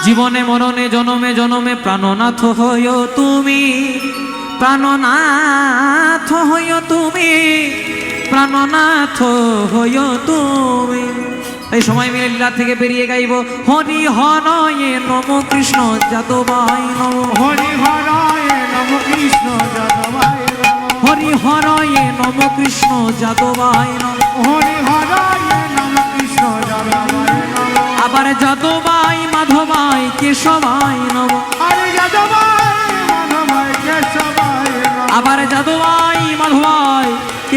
জীবনে মরণে জনমে জনমে প্রাণনাথ হইও তুমি, প্রাণনাথ হইও তুমি, প্রাণনাথ হইও তুমি। এই সময় মিলে লীলা থেকে বেরিয়ে গাইব, হরি হরয়ে নম কৃষ্ণ যাদবায় নম, হরি হরায় নম কৃষ্ণ যাদবায় নম, হরি হরয়ে নম কৃষ্ণ যাদবায় নম, হরি হরায় নম কৃষ্ণ যাদবায় নম, আবার যাদবায় মাধবায় কেশবায় নম, হরি যাদবায় মাধবায় কেশবায় নম, আবার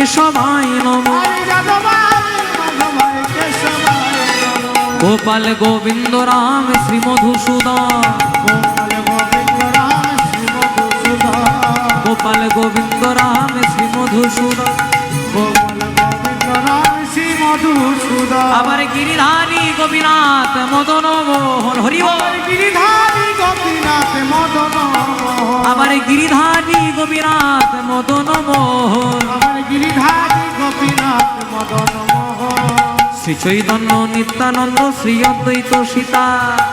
কেশবায় নমঃ। হরি যাদবায় মাধবায় কেশবায় নমঃ। গোপাল গোবিন্দ রাম শ্রী মধুসূদন, গোপাল গোবিন্দ রাম শ্রী মধুসূদন। গোপাল গোবিন্দ রাম শ্রী মধুসূদন। গোপাল গোবিন্দ রাম শ্রী মধুসূদন। আবার গিরিধারী গোপীনাথ মদন মোহন, হরি বল। আমার গিরিধারী গোপীনাথ মদন মোহন। আবার গিরিধারী গোপীনাথ মদন মোহন। আমার গিরিধারী গোপীনাথ মদন মোহন। শ্রী চৈতন্য নিত্যানন্দ শ্রী অদ্বৈত সীতা।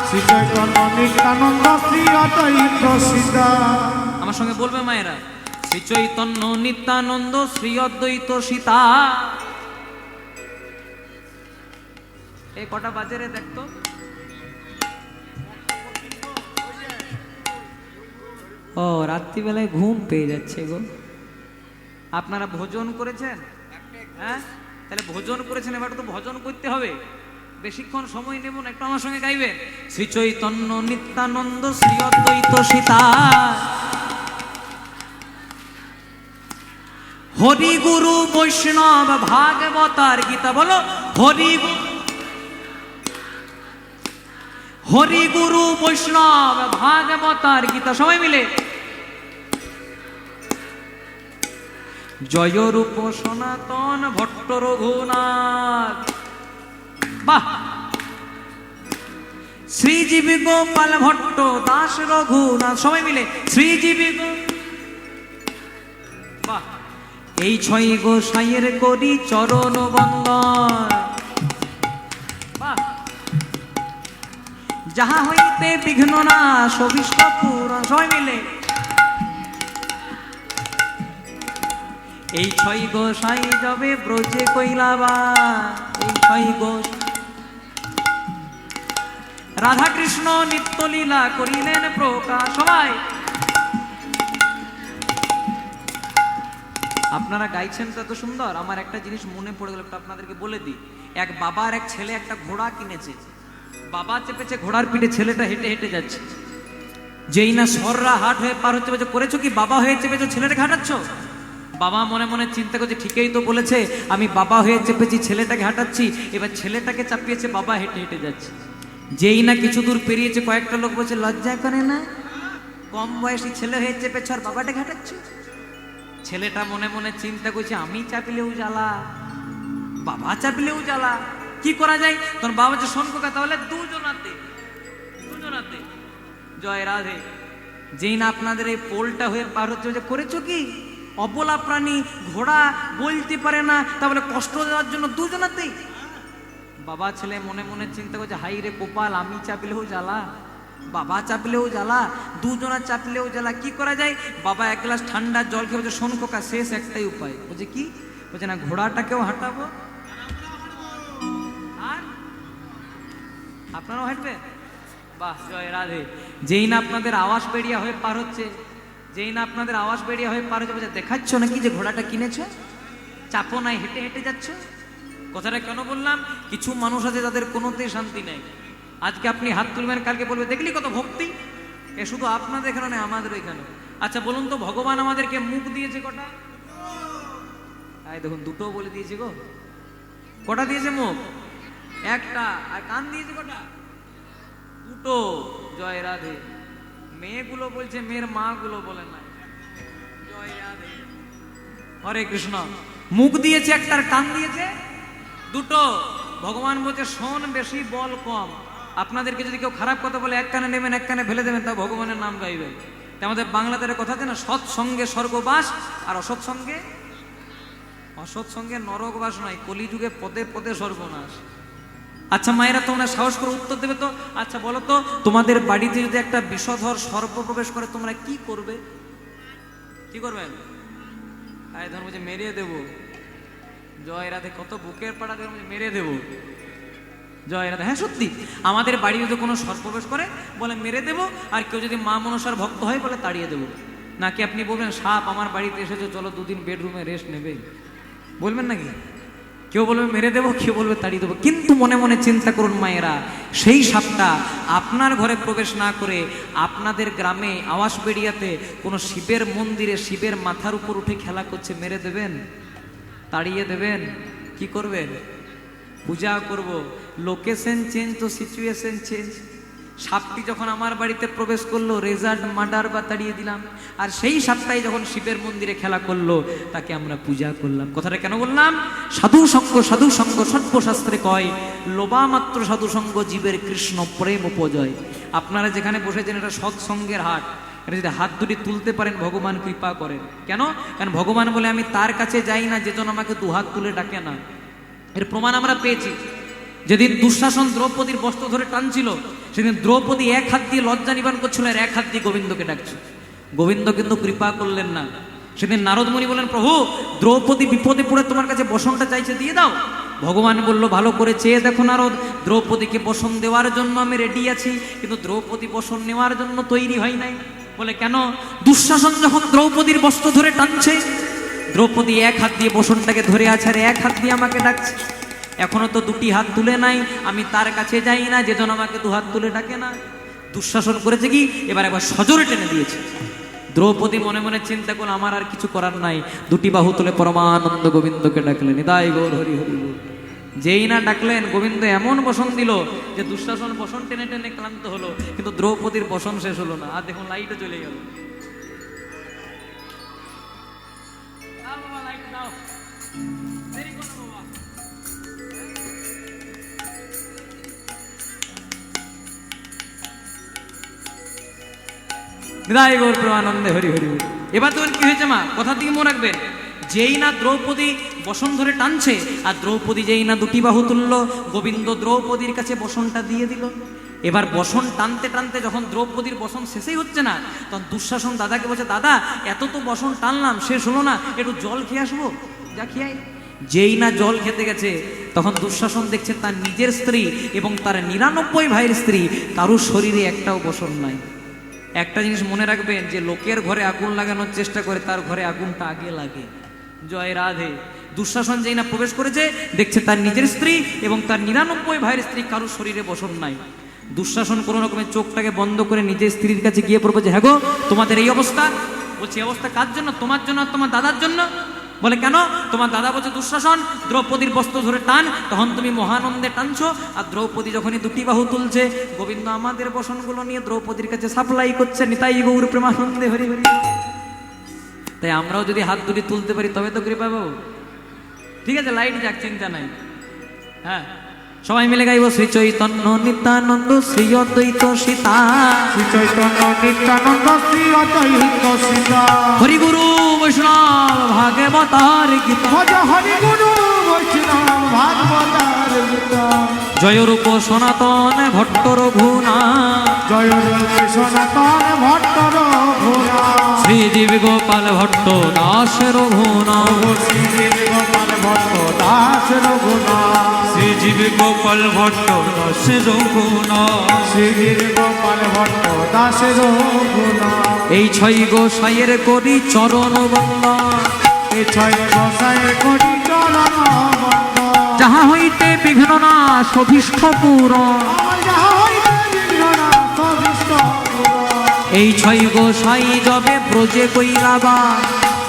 শ্রী চৈতন্য নিত্যানন্দ শ্রী অদ্বৈত সীতা। আমার সঙ্গে বলবে মায়েরা, শ্রী চৈতন্য নিত্যানন্দ শ্রী অদ্বৈত সীতা। এই কটা বাজে রে দেখতো। ও রাত্রিবেলায় ঘুম পেয়ে যাচ্ছে গো। আপনারা ভোজন করেছেন? হ্যাঁ, তাহলে ভোজন করেছেন, এবার তো ভজন করতে হবে। বেশিক্ষণ সময় নেব না, একটু আমার সঙ্গে গাইবেন। শ্রী চৈতন্য নিত্যানন্দ শ্রী অদ্বৈত সীতা। হরি গুরু বৈষ্ণব ভাগবতার গীতা, বলো হরি হরি গুরু বৈষ্ণব ভাগবতার গীতা, সবাই মিলে। জয় রূপ সনাতন ভট্ট রঘুনাথ, বাহ। শ্রীজীবী গোপাল ভট্ট দাস রঘুনাথ, সবাই মিলে শ্রীজীবী বাহ। এই ছয় গোসাইয়ের করি চরণ বন্দন, বাহ। যাহা হইতে বিঘ্ন না সবিষ্ট পূরণ, সবাই মিলে। এই ছয় গোসাই যাবে ব্রজে কইলাবা, এই ছয় গোস রাধা কৃষ্ণ নিত্য লীলা করিলেন প্রকাশ, সবাই। আপনারা গাইছেন তো এত সুন্দর, আমার একটা জিনিস মনে পড়ে গেল, একটু আপনাদেরকে বলে দিই। এক বাবার এক ছেলে একটা ঘোড়া কিনেছে। বাবা চেপেছে ঘোড়ার পিঠে, ছেলেটা হেঁটে হেঁটে যাচ্ছে। যেই না সররা হাট হয়ে পার হচ্ছে, বলছে করেছো কি, বাবা হয়ে চেপেছো ছেলেটাকে হাঁটাচ্ছ? বাবা মনে মনে চিন্তা করছে, ঠিকই তো বলেছে, আমি বাবা হয়ে চেপেছি ছেলেটাকে হাঁটাচ্ছি। এবার ছেলেটাকে চাপিয়েছে, বাবা হেঁটে হেঁটে যাচ্ছে। যেই না কিছু দূর পেরিয়েছে, কয়েকটা লোক বলছে লজ্জা করে না, কম বয়সী ছেলে হয়ে চেপেছ আর বাবাটাকে হাঁটাচ্ছ। ছেলেটা মনে মনে চিন্তা করছে, আমি চাপিলেও জ্বালা, বাবা চাপিলেও জ্বালা, কি করা যায়? তোর বাবা যে শোন কোকা, তাহলে দুজনাতে দুজনাতে। জয় রাধে। যেই না আপনাদের এই পোলটা হয়ে পার হচ্ছে, যে করেছো কি, অবলা প্রাণী ঘোড়া বলতে পারে না, তাহলে কষ্ট দেওয়ার জন্য দুজনাতেই। বাবা ছেলে মনে মনে চিন্তা করছে, হাই রে কপাল, আমি চাপিলেও জ্বালা, বাবা চাপলেও জ্বালা, দুজনা চাপলেও জ্বালা, কি করা যায়? বাবা এক গ্লাস ঠান্ডা জল খেয়ে বলছে, শোন খোকা, শেষ একটাই উপায়। বলছে কি? বলছে না, ঘোড়াটাকেও হাঁটাবো আর আপনারাও হাঁটবে। বাহ, জয় রাধে। যেই না আপনাদের আওয়াজ বেরিয়া হয়ে পার হচ্ছে, যেই না আপনাদের আওয়াজ বেরিয়া হয়ে পার হচ্ছে, বলছে দেখাচ্ছ নাকি যে ঘোড়াটা কিনেছ, চাপো নাই, হেঁটে হেঁটে যাচ্ছ। কথাটা কেন বললাম? কিছু মানুষ আছে যাদের কোনোতেই শান্তি নেই। আজকে আপনি হাত তুলবেন, কালকে বলবে দেখলি কত ভক্তি। এ শুধু আপনাদের এখানে নয়, আমাদের এখানে। আচ্ছা বলুন তো, ভগবান আমাদেরকে মুখ দিয়েছে কটা? এই দেখুন, দুটো বলে দিয়েছে গো। কটা দিয়েছে মুখ? একটা। আর কান দিয়েছে কটা? দুটো। জয় রাধে। মেয়েগুলো বলছে, মেয়ের মা গুলো বলে না। জয় রাধে, হরে কৃষ্ণ। মুখ দিয়েছে একটা, আর কান দিয়েছে দুটো। ভগবান বলছে, শোন বেশি, বল কম। আপনাদেরকে যদি কেউ খারাপ কথা বলে, এক কানে নেবেন, এক কানে ফেলে দেবেন, তা ভগবানের নাম গাইবেন। আমাদের বাংলাতে কথা আছে না, সৎসঙ্গে স্বর্গবাস, আর অসৎসঙ্গে নরকবাস নয়, কলিযুগে পদে পদে সর্বনাশ। আচ্ছা মায়েরা, তোমরা সাহস করে উত্তর দেবে তো? আচ্ছা বলো তো, তোমাদের বাড়িতে যদি একটা বিষধর সর্প প্রবেশ করে, তোমরা কি করবে? কি করবেন? আয় ধর্ম যে মেরে দেবো। জয় রাধে। কত বুকের পাড়া ধর্ম, মেরে দেবো। জয় রাধে। হ্যাঁ সত্যি, আমাদের বাড়ি যদি কোনো সর্প প্রবেশ করে, বলে মেরে দেবো। আর কেউ যদি মা মনসার ভক্ত হয়, বলে তাড়িয়ে দেবো। নাকি আপনি বলবেন, সাপ আমার বাড়িতে এসেছে, চলো দুদিন বেডরুমে রেস্ট নেবে, বলবেন নাকি? কেউ বলবে মেরে দেবো, কেউ বলবে তাড়িয়ে দেবো। কিন্তু মনে মনে চিন্তা করুন মায়েরা, সেই সাপটা আপনার ঘরে প্রবেশ না করে আপনাদের গ্রামে আওয়াজ বেরিয়াতে কোনো শিবের মন্দিরে শিবের মাথার উপর উঠে খেলা করছে, মেরে দেবেন? তাড়িয়ে দেবেন? কি করবেন? পূজা করব। লোকেশন চেঞ্জ তো সিচুয়েশন চেঞ্জ। সাপটি যখন আমার বাড়িতে প্রবেশ করলো, রেজাল্ট মার্ডার বা তাড়িয়ে দিলাম। আর সেই সাপটাই যখন শিবের মন্দিরে খেলা করলো, তাকে আমরা পূজা করলাম। কথাটা কেন বললাম? সাধু সঙ্গ সর্বশাস্ত্রে কয়, লোবা মাত্র সাধু সঙ্গ জীবের কৃষ্ণ প্রেম উপজয়। আপনারা যেখানে বসেছেন এটা সৎসঙ্গের হাট। এটা যদি হাত দুটি তুলতে পারেন, ভগবান কৃপা করেন। কেন? কারণ ভগবান বলে আমি তার কাছে যাই না যেজন আমাকে দুহাত তুলে ডাকে না। এর প্রমাণ আমরা পেয়েছি। যেদিন দুঃশাসন দ্রৌপদীর বস্ত্র ধরে টানছিল, সেদিন দ্রৌপদী এক হাত দিয়ে লজ্জা নিবারণ করছিল, আর এক হাত দিয়ে গোবিন্দকে ডাকছে। গোবিন্দ কিন্তু কৃপা করলেন না। সেদিন নারদ মুনি বলেন, প্রভু দ্রৌপদী বিপদে পড়ে তোমার কাছে বসনটা চাইছে, দিয়ে দাও। ভগবান বলল, ভালো করে চেয়ে দেখো নারদ, দ্রৌপদীকে বসন দেওয়ার জন্য আমি রেডি আছি, কিন্তু দ্রৌপদী বসন নেওয়ার জন্য তৈরি হয় নাই। বলে কেন? দুঃশাসন যখন দ্রৌপদীর বস্ত্র ধরে টানছে, দ্রৌপদী এক হাত দিয়ে বসনটাকে ধরে আছে, আর এক হাত দিয়ে আমাকে ডাকছে। এখনো তো দুটি হাত তুলে নাই, আমি তার কাছে যাই না যেজন আমাকে দু হাত তুলে ডাকে না। দুঃশাসন করেছে কি? এবার একবার সজোরে টেনে দিয়েছে। দ্রৌপদী মনে মনে চিন্তা করল, আমার আর কিছু করার নাই। দুটি বাহু তুলে পরমানন্দ গোবিন্দকে ডাকলেন, নিতাই গৌর হরি হরি বল। যেই না ডাকলেন, গোবিন্দ এমন বসন দিল যে দুঃশাসন বসন টেনে টেনে ক্লান্ত হলো, কিন্তু দ্রৌপদীর বসন শেষ হলো না। আর দেখুন লাইটও চলে গেল। নিতাই গৌর প্রেমানন্দে হরি হরি বল। এবার তোমার কি হয়েছে মা? কথা দিয়ে মনে রাখবেন, যেই না দ্রৌপদী বসন ধরে টানছে, আর দ্রৌপদী যেই না দুটি বাহু তুললো, গোবিন্দ দ্রৌপদীর কাছে বসনটা দিয়ে দিল। এবার বসন টানতে টানতে যখন দ্রৌপদীর বসন শেষই হচ্ছে না, তখন দুঃশাসন দাদাকে বলছে, দাদা এত তো বসন টানলাম, শেষ হলো না, একটু জল খেয়ে আসবো, যা খেয়াই। যেই না জল খেতে গেছে, তখন দুঃশাসন দেখছে তার নিজের স্ত্রী এবং তার 99 ভাইয়ের স্ত্রী কারুর শরীরে একটাও বসন নাই। একটা জিনিস মনে রাখবেন, যে লোকের ঘরে আগুন লাগানোর চেষ্টা করে, তার ঘরে আগুনটা আগে লাগে। জয় রাধে। দুঃশাসন যেই না প্রবেশ করেছে, দেখছে তার নিজের স্ত্রী এবং তার 99 ভাইয়ের স্ত্রী কারুর শরীরে বসন নাই। দুঃশাসন কোনো রকমের চোখটাকে বন্ধ করে নিজের স্ত্রীর কাছে গিয়ে পড়বে যে, হ্যাঁ গো তোমাদের এই অবস্থা। বলছি এই অবস্থা কার জন্য? তোমার জন্য আর তোমার দাদার জন্য। বলে কেন? তোমার দাদা বলছে দুঃশাসন দ্রৌপদীর বস্ত্র ধরে টান, তখন তুমি মহানন্দে টানছো, আর দ্রৌপদী যখনই দুটি বাহু তুলছে, গোবিন্দ আমাদের বসনগুলো নিয়ে দ্রৌপদীর কাছে সাপ্লাই করছে। নিতাই গৌর প্রেমানন্দে হরি হরি। তাই আমরাও যদি হাত দুটি তুলতে পারি, তবে তো কৃপা পাবো। ঠিক আছে, লাইট যাক, চিন্তা নাই। হ্যাঁ, সবাই মিলে গাইব, শ্রী চৈতন্য নিত্যানন্দ শ্রী অদ্বৈত সীতা, শ্রী চৈতন্য নিত্যানন্দ শ্রী অদ্বৈত সীতা, হরি গুরু বৈষ্ণব ভাগবতার গীতা, ভজ হরি গুরু বৈষ্ণব ভাগবতার গীতা, জয় রূপ সনাতন ভট্ট রঘুনা, জয় রূপে সনাতন ভট্ট রঘুনা, শ্রীজীব গোপাল ভট্ট দাস রঘুনা, শ্রীজীব গোপাল ভট্ট দাস রঘুনা, শ্রীজীব গোপাল ভট্ট দাস রঘুনা, শ্রীজীব গোপাল ভট্ট দাস রঘুনা। এই 6 গোসাইয়ের করি চরণ বন্দন, এই 6 গোসাইয়ের করি চরণ বন্দন, যাহা হইতে বিঘ্ন না সভিষ্ঠ পূরণ। আমার যাহা হইতে বিঘ্ন নাশ অভিষ্ট পূরণ। এই 6 গোসাই যবে ব্রজে কইলাবা,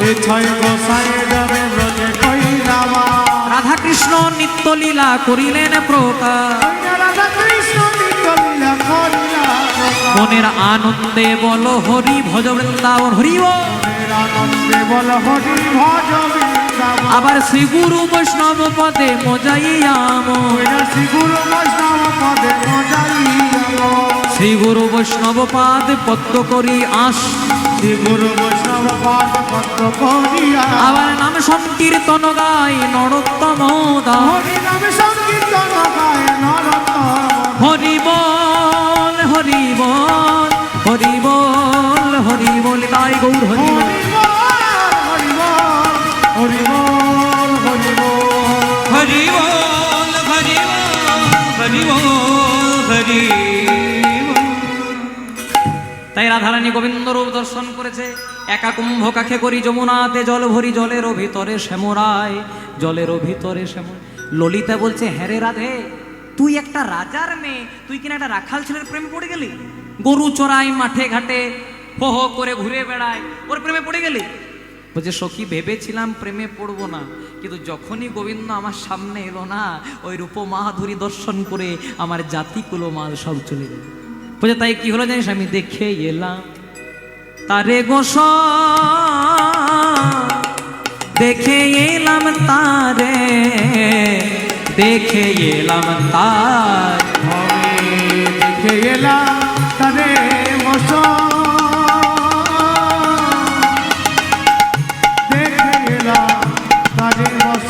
এই 6 গোসাই যাবে ব্রজে কইলাবা, রাধা কৃষ্ণ নিত্য লীলা করিলেন প্রকাশ। রাধা কৃষ্ণ নিত্য লীলা করিলা প্রকাশ। মনের আনন্দে বল হরি ভজ বৃন্দাবন হরি বল। মনের আনন্দে বল হরি ভজ বৃন্দাবন। আবার শ্রী গুরু বৈষ্ণব পদে মজাইয়াম, শ্রী গুরু বৈষ্ণব পদে মজাইয়াম, শ্রী গুরু বৈষ্ণব পাদ পদ্ম করি আস। শ্রী গুরু বৈষ্ণব পাদ পদ্ম করিয়া, আবার নাম সংকীর্তন গাই নরোত্তম দাস। হরি নামে সংকীর্তন গায় নরোত্তম। হরি বল হরি বল হরি বল হরি বল, তাই গৌর হরি বল। হরি বল হরি বল হরি বল হরি বল। হরি বল হরি বল হরি বল হরি বল। তাই রাধারানী গোবিন্দ রূপ দর্শন করেছে। একা কুম্ভ কাখে করি যমুনাতে জল ভরি, জলের ভিতরে শ্যামরায়, জলের ভিতরে শ্যাম। ললিতা বলছে, হ্যাঁ রে রাধে, তুই একটা রাজার মেয়ে, তুই কিনা একটা রাখাল ছেলের প্রেমে পড়ে গেলি? গরু চড়াই মাঠে ঘাটে, হো হো করে ঘুরে বেড়ায়, ওর প্রেমে পড়ে গেলি? বলছে সখী ভেবেছিলাম প্রেমে পড়বো না, কিন্তু যখনই গোবিন্দ আমার সামনে এলো না, ওই রূপমাধুরী দর্শন করে আমার জাতি কুলমাল সব চলে গেল। বলছে তাই কি হলো জানিস, আমি দেখে এলাম তারে গোস, দেখে এলাম তারে, দেখে এলাম তার, আমি দেখে এলাম তারে বস, দেখে এলাম তারে বস।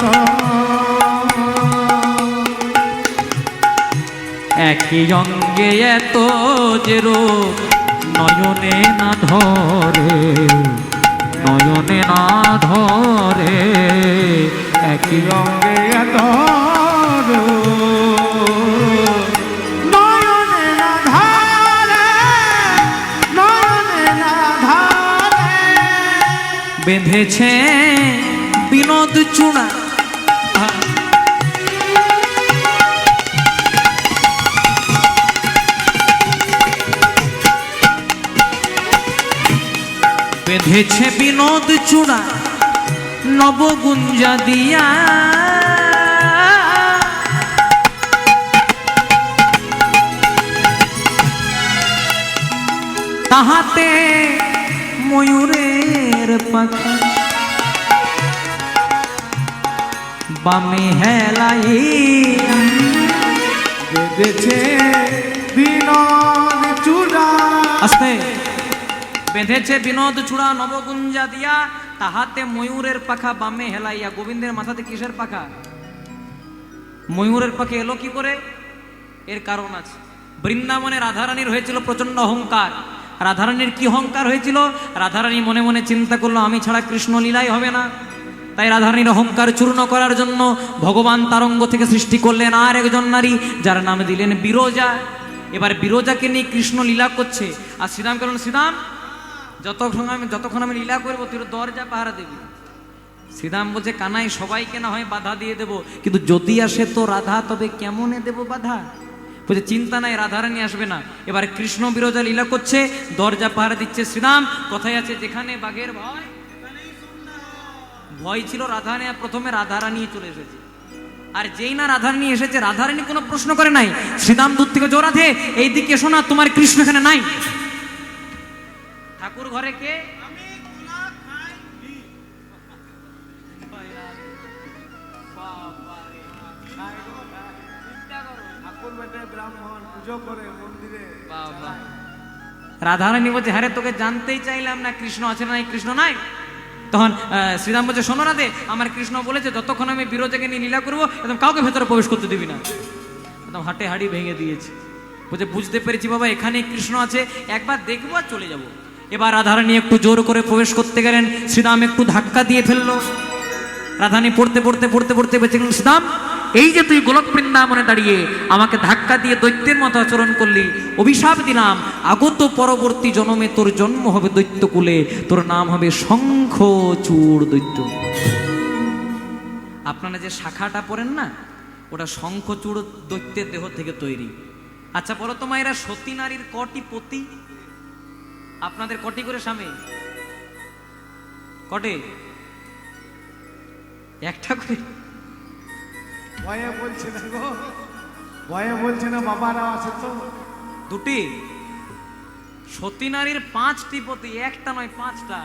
একই অঙ্গে এত যে রূপ নয়নে না ধরে, নয়নে না ধরে, একই রঙে এত রূপ, নয়নে না ধারে, নয়নে না ধারে। বেঁধেছে বিনোদ চূড়া, বেঁধেছে বিনোদ চূড়া নবগুঞ্জা দিয়া, তাহাতে ময়ূরের পাখা বামে হেলাইয়া, বেঁধেছে বিনোদ চূড়া, আস্তে, বেঁধেছে বিনোদ চূড়া নবগুঞ্জা দিয়া, তাহাতে ময়ূরের পাখা বামে হেলাইয়া। গোবিন্দের মাথাতে কিসের পাখা? ময়ূরের পাখা এলো কি করে? এর কারণ আছে। বৃন্দাবনে রাধারানীর হয়েছিল প্রচন্ড অহংকার। রাধারানীর কি অহংকার হয়েছিল? রাধারানী মনে মনে চিন্তা করলো আমি ছাড়া কৃষ্ণ লীলাই হবে না। তাই রাধারানীর অহংকার চূর্ণ করার জন্য ভগবান তারঙ্গ থেকে সৃষ্টি করলেন আর একজন নারী, যার নাম দিলেন বিরজা। এবার বিরজাকে নিয়ে কৃষ্ণ লীলা করছে, আর শ্রীরাম বললেন শ্রীরাম যতক্ষণ আমি লীলা করবো তুই দরজা পাহারা দিবি। শ্রীরাম বলছে কানাই সবাইকে না হয় বাধা দিয়ে দেবো, কিন্তু যদি আসে তো রাধা, তবে কেমনে দেব বাধা? বলছে চিন্তা নাই, রাধারানী আসবে না। এবার কৃষ্ণ বিরজা লীলা করছে, দরজা পাহারা দিচ্ছে শ্রীরাম। কথায় আছে যেখানে বাঘের ভয়, ভয় ছিল রাধারানী, প্রথমে রাধারানী চলে এসেছে। আর যেই না রাধারানী এসেছে, রাধারানী কোনো প্রশ্ন করে নাই। শ্রীরাম দূর থেকে জোর রাধে এইদিকে এসো না, তোমার কৃষ্ণ এখানে নাই। ঠাকুর ঘরে কে? ব্রাহ্মণ পুজো করে মন্দিরে। রাধারানী বলছে হ্যাঁ তোকে জানতেই চাইলাম না কৃষ্ণ আছে না নাই। কৃষ্ণ নাই। তখন শ্রীরাম বলছে শোনো রাধে, আমার কৃষ্ণ বলেছে যতক্ষণ আমি বিরজাকে নিয়ে লীলা করবো একদম কাউকে ভেতরে প্রবেশ করতে দিবি না। একদম হাটে হাড়ি ভেঙে দিয়েছে। বলছে বুঝতে পেরেছি বাবা, এখানে কৃষ্ণ আছে, একবার দেখবো আর চলে যাব। এবার রাধারানী একটু জোর করে প্রবেশ করতে গেলেন, শ্রীরাম একটু ধাক্কা দিয়ে ফেললো। রাধারানী পড়তে পড়তে পড়তে পড়তে বেঁচে গেলেন, শ্রীরাম এই যে তুই গোলক বৃন্দাবনে দাঁড়িয়ে আমাকে ধাক্কা দিয়ে দৈত্যের মতো আচরণ করলি, অভিশাপ দিলাম আগত পরবর্তী জন্মে তোর জন্ম হবে দৈত্যকুলে, তোর নাম হবে শঙ্খচূড় দৈত্য। আপনারা যে শাখাটা পড়েন না, ওটা শঙ্খচূড় দৈত্যের দেহ থেকে তৈরি। আচ্ছা বলো তো মায়েরা, সতী নারীর কটি পতি? আপনাদের কটি করে স্বামী? কটে? একটা করে? ভয়ে বলছে না গো, ভয়ে বলছে না, বাবারা আছে তো। দুটি? সতী নারীর 5টি পতি, একটা নয় 5টা।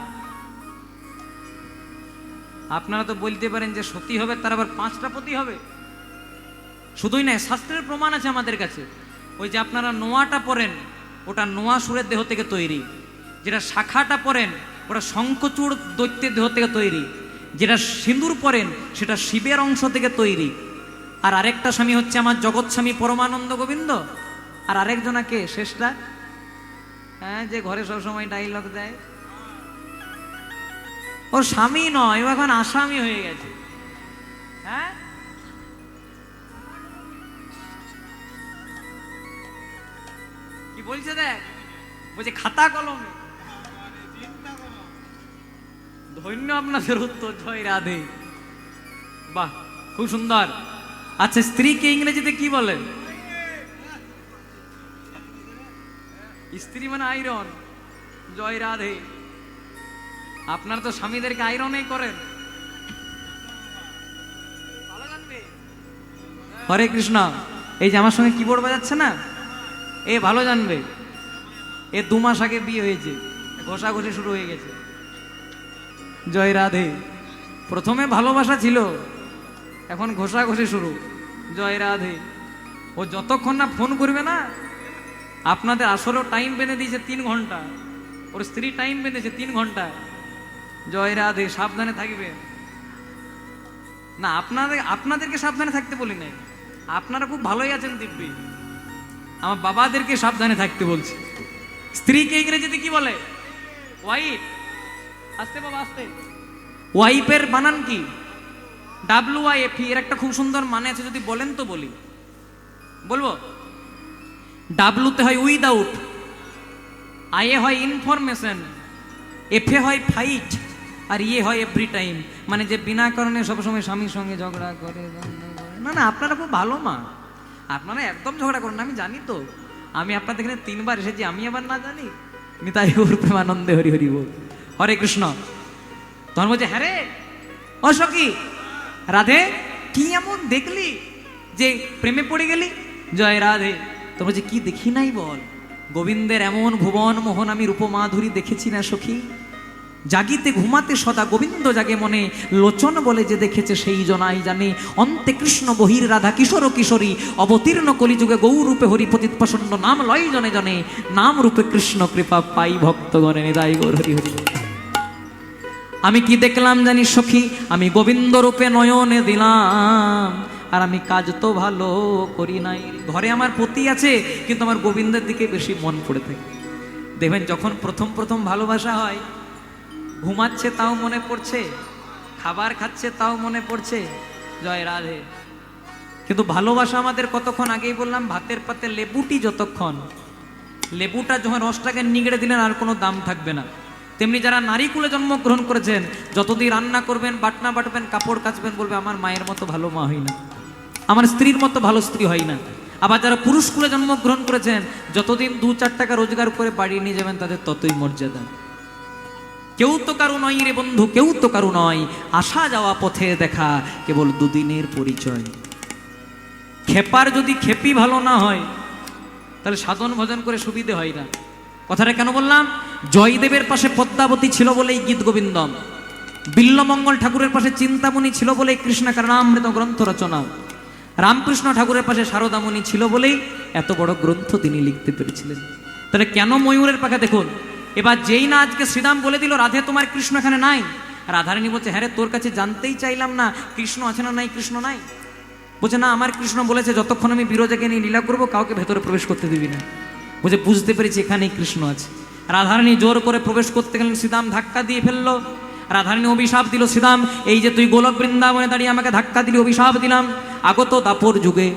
আপনারা তো বলতে পারেন যে সতী হবে তার আবার 5টা পতি হবে? শুধুই নয়, শাস্ত্রের প্রমাণ আছে আমাদের কাছে। ওই যে আপনারা নোয়াটা পড়েন, ওটা নোয়া সুরের দেহ থেকে তৈরি। যেটা শাখাটা পড়েন, ওটা শঙ্খচূড় দৈত্যের দেহ থেকে তৈরি। যেটা সিঁদুর পরেন, সেটা শিবের অংশ থেকে তৈরি। আর আরেকটা স্বামী হচ্ছে আমার জগৎ স্বামী পরমানন্দ গোবিন্দ। আর আরেকজনাকে শেষটা, হ্যাঁ, যে ঘরে সবসময় ডায়লগ দেয়, ও স্বামী নয়, ও এখন আসামি হয়ে গেছে। হ্যাঁ, কি বলছে দেখ, বলছে খাতা কলমে। ধন্য আপনাদের উত্তর, জয় রাধে। বাহ, খুব সুন্দর। আচ্ছা, স্ত্রীকে ইংরেজিতে কি বলেন? স্ত্রী মানে আয়রন। জয় রাধে। আপনার তো স্বামীদেরকে আয়রনই করেন। ভালো জানবে। হরে কৃষ্ণ। এই যে আমার সঙ্গে কিবোর্ড বাজাচ্ছে না, এ ভালো জানবে, এ 2 মাস আগে বিয়ে হয়েছে, ঘষাঘষি শুরু হয়ে গেছে। জয় রাধে। প্রথমে ভালোবাসা ছিল, এখন ঘষাঘষি শুরু। জয় রাধে। ও যতক্ষণ না ফোন করবে না, আপনাদের আসলেও টাইম বেঁধে দিয়েছে 3 ঘন্টা, ওর স্ত্রী টাইম বেঁধেছে 3 ঘন্টা। জয় রাধে। সাবধানে থাকবে না, আপনাদেরকে সাবধানে থাকতে বলি নাই, আপনারা খুব ভালোই আছেন দিব্যি, আমার বাবাদেরকে সাবধানে থাকতে বলছি। স্ত্রীকে ইংরেজিতে কি বলে? ওয়াইফ। আস্তে বাবা আস্তে। ওয়াইফের বানান কি? WIF। এর একটা খুব সুন্দর মানে আছে, যদি বলেন তো বলি। বলবো? ডাব্লুতে হয় উইদাউট, আইয়ে হয় ইনফরমেশন, এফে হয় ফাইট, আর ইয়ে হয় এভরি টাইম। মানে যে বিনা কারণে সবসময় স্বামীর সঙ্গে ঝগড়া করে। না না, আপনারা খুব ভালো মা, আপনারা একদম ঝগড়া করেন না, আমি জানি তো। আমি আপনাদের এখানে 3 বার এসেছি, আমি আবার না জানি? নিতাই গৌর প্রেমানন্দে হরি হরি বল। হরে কৃষ্ণ। তখন বলছে, হ্যাঁ রে ও সখী রাধে, কি এমন দেখলি যে প্রেমে পড়ে গেলি? জয় রাধে। তো বলছে, কি দেখি নাই বল? গোবিন্দের এমন ভুবন মোহন আমি রূপমাধুরী দেখেছি না সখী। জাগিতে ঘুমাতে সদা গোবিন্দ জাগে মনে, লোচন বলে যে দেখেছে সেই জনাই জানে। অন্তে কৃষ্ণ বহির রাধা কিশোর কিশোরী, অবতীর্ণ কলিযুগে গৌরূপে হরিপতিত প্রসন্ন নাম লয় জনে জনে, নাম রূপে কৃষ্ণ কৃপা পাই ভক্তগণে। নিতাই গৌর হরি হরি। আমি কি দেখলাম জানি সখী? আমি গোবিন্দ রূপে নয়নে দিলাম, আর আমি কাজ তো ভালো করি নাই। ঘরে আমার পতি আছে, কিন্তু আমার গোবিন্দের দিকে বেশি মন পড়ে থাকে। দেখবেন যখন প্রথম প্রথম ভালোবাসা হয়, ঘুমাচ্ছে তাও মনে পড়ছে, খাবার খাচ্ছে তাও মনে পড়ছে। জয় রাধে। কিন্তু ভালোবাসা আমাদের কতক্ষণ? আগেই বললাম, ভাতের পাতে লেবুটি যতক্ষণ, লেবুটা যখন রসটাকে নিগড়ে দিলেন আর কোনো দাম থাকবে না। তেমনি যারা নারীকুলে জন্মগ্রহণ করেছেন, যতদিন রান্না করবেন, বাটনা বাটবেন, কাপড় কাচবেন, বলবে আমার মায়ের মতো ভালো মা হয় না, আমার স্ত্রীর মতো ভালো স্ত্রী হয় না। আবার যারা পুরুষ কুলে জন্মগ্রহণ করেছেন, যতদিন 2-4 টাকা রোজগার করে বাড়ি নিয়ে যাবেন, তাদের ততই মর্যাদা। কেউ তো কারু নয় রে বন্ধু, কেউ তো কারু নয়, আসা যাওয়া পথে দেখা কেবল 2 দিনের পরিচয়। খেপার যদি খেপি ভালো না হয়, তাহলে সাধন ভজন করে সুবিধে হয় না। কথাটা কেন বললাম? জয়দেবের পাশে পদ্মাবতী ছিল বলেই গীত গোবিন্দম, বিল্লমঙ্গল ঠাকুরের পাশে চিন্তামণি ছিল বলেই কৃষ্ণকারণামৃত গ্রন্থ রচনা, রামকৃষ্ণ ঠাকুরের পাশে শারদামণি ছিল বলেই এত বড় গ্রন্থ তিনি লিখতে পেরেছিলেন। তাহলে কেন ময়ূরের পাখা? দেখুন, এবার যেই না আজকে শ্রীরাম বলে দিল, রাধে তোমার কৃষ্ণ এখানে নাই, রাধারানী বলছে, হ্যাঁ রে, তোর কাছে জানতেই চাইলাম না কৃষ্ণ আছে না নাই। কৃষ্ণ নাই। বলছে, না, আমার কৃষ্ণ বলেছে যতক্ষণ আমি বিরজাকে নিয়ে লীলা করবো, কাউকে ভেতরে প্রবেশ করতে দিবি না। বলছে, বুঝতে পেরেছি এখানেই কৃষ্ণ আছে। রাধারানী জোর করে প্রবেশ করতে গেলেন, শ্রীরাম ধাক্কা দিয়ে ফেললো। রাধারানী অভিশাপ দিল, শ্রীরাম এই যে তুই গোলক বৃন্দাবনে দাঁড়িয়ে আমাকে ধাক্কা দিলি, অভিশাপ দিলাম, আগত দাপর যুগে,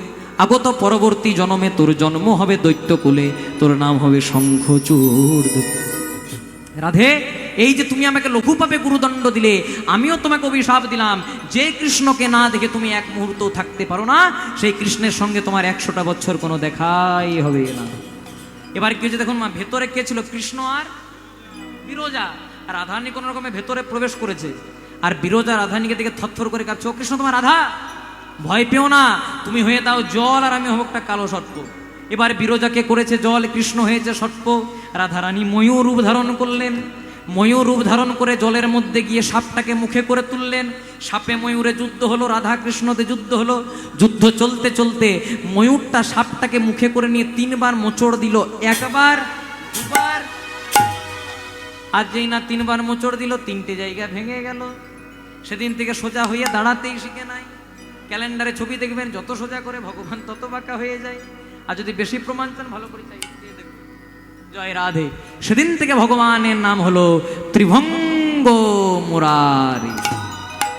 আগত পরবর্তী জন্মে তোর জন্ম হবে দৈত্যকুলে, তোর নাম হবে শঙ্খচূড়। রাধে, এই যে তুমি আমাকে লঘুপাপে গুরুদণ্ড দিলে, আমিও তোমাকে অভিশাপ দিলাম, যে কৃষ্ণকে না দেখে তুমি এক মুহূর্ত থাকতে পারো না, সেই কৃষ্ণের সঙ্গে তোমার 100টা বছর কোনো দেখাই হবে না। এবার কি হচ্ছে দেখুন মা, ভেতরে কে ছিল? কৃষ্ণ আর বিরজা। রাধারানী কোন রকমে ভেতরে প্রবেশ করেছে, আর বিরজা রাধারানীকে দেখে থরথর করে কাঁপছে, ও কৃষ্ণ তোমার রাধা, ভয় পেও না, তুমি হয়ে দাও জল, আর আমি হব একটা কালো সর্প। এবার বিরজাকে করেছে জল, কৃষ্ণ হয়েছে সর্প। রাধারানী ময়ূর রূপ ধারণ করলেন, ময়ূর রূপ ধারণ করে জলের মধ্যে গিয়ে সাপটাকে মুখে করে তুললেন। সাপে ময়ূরে যুদ্ধ হলো, রাধা কৃষ্ণতে যুদ্ধ হলো। যুদ্ধ চলতে চলতে ময়ূরটা সাপটাকে মুখে করে নিয়ে 3 বার মোচড় দিল, 1 বার 2 বার, আর যেই না 3 বার মোচড় দিল, 3টে জায়গা ভেঙে গেল। সেদিন থেকে সোজা হয়ে দাঁড়াতেই শিখে নাই। ক্যালেন্ডারে ছবি দেখবেন, যত সোজা করে ভগবান তত বাঁকা হয়ে যায়। আর যদি বেশি প্রমাণ চান, ভালো করে চাই দেখবেন। জয় রাধে। সেদিন থেকে ভগবানের নাম হলো ত্রিভঙ্গ মুরারি।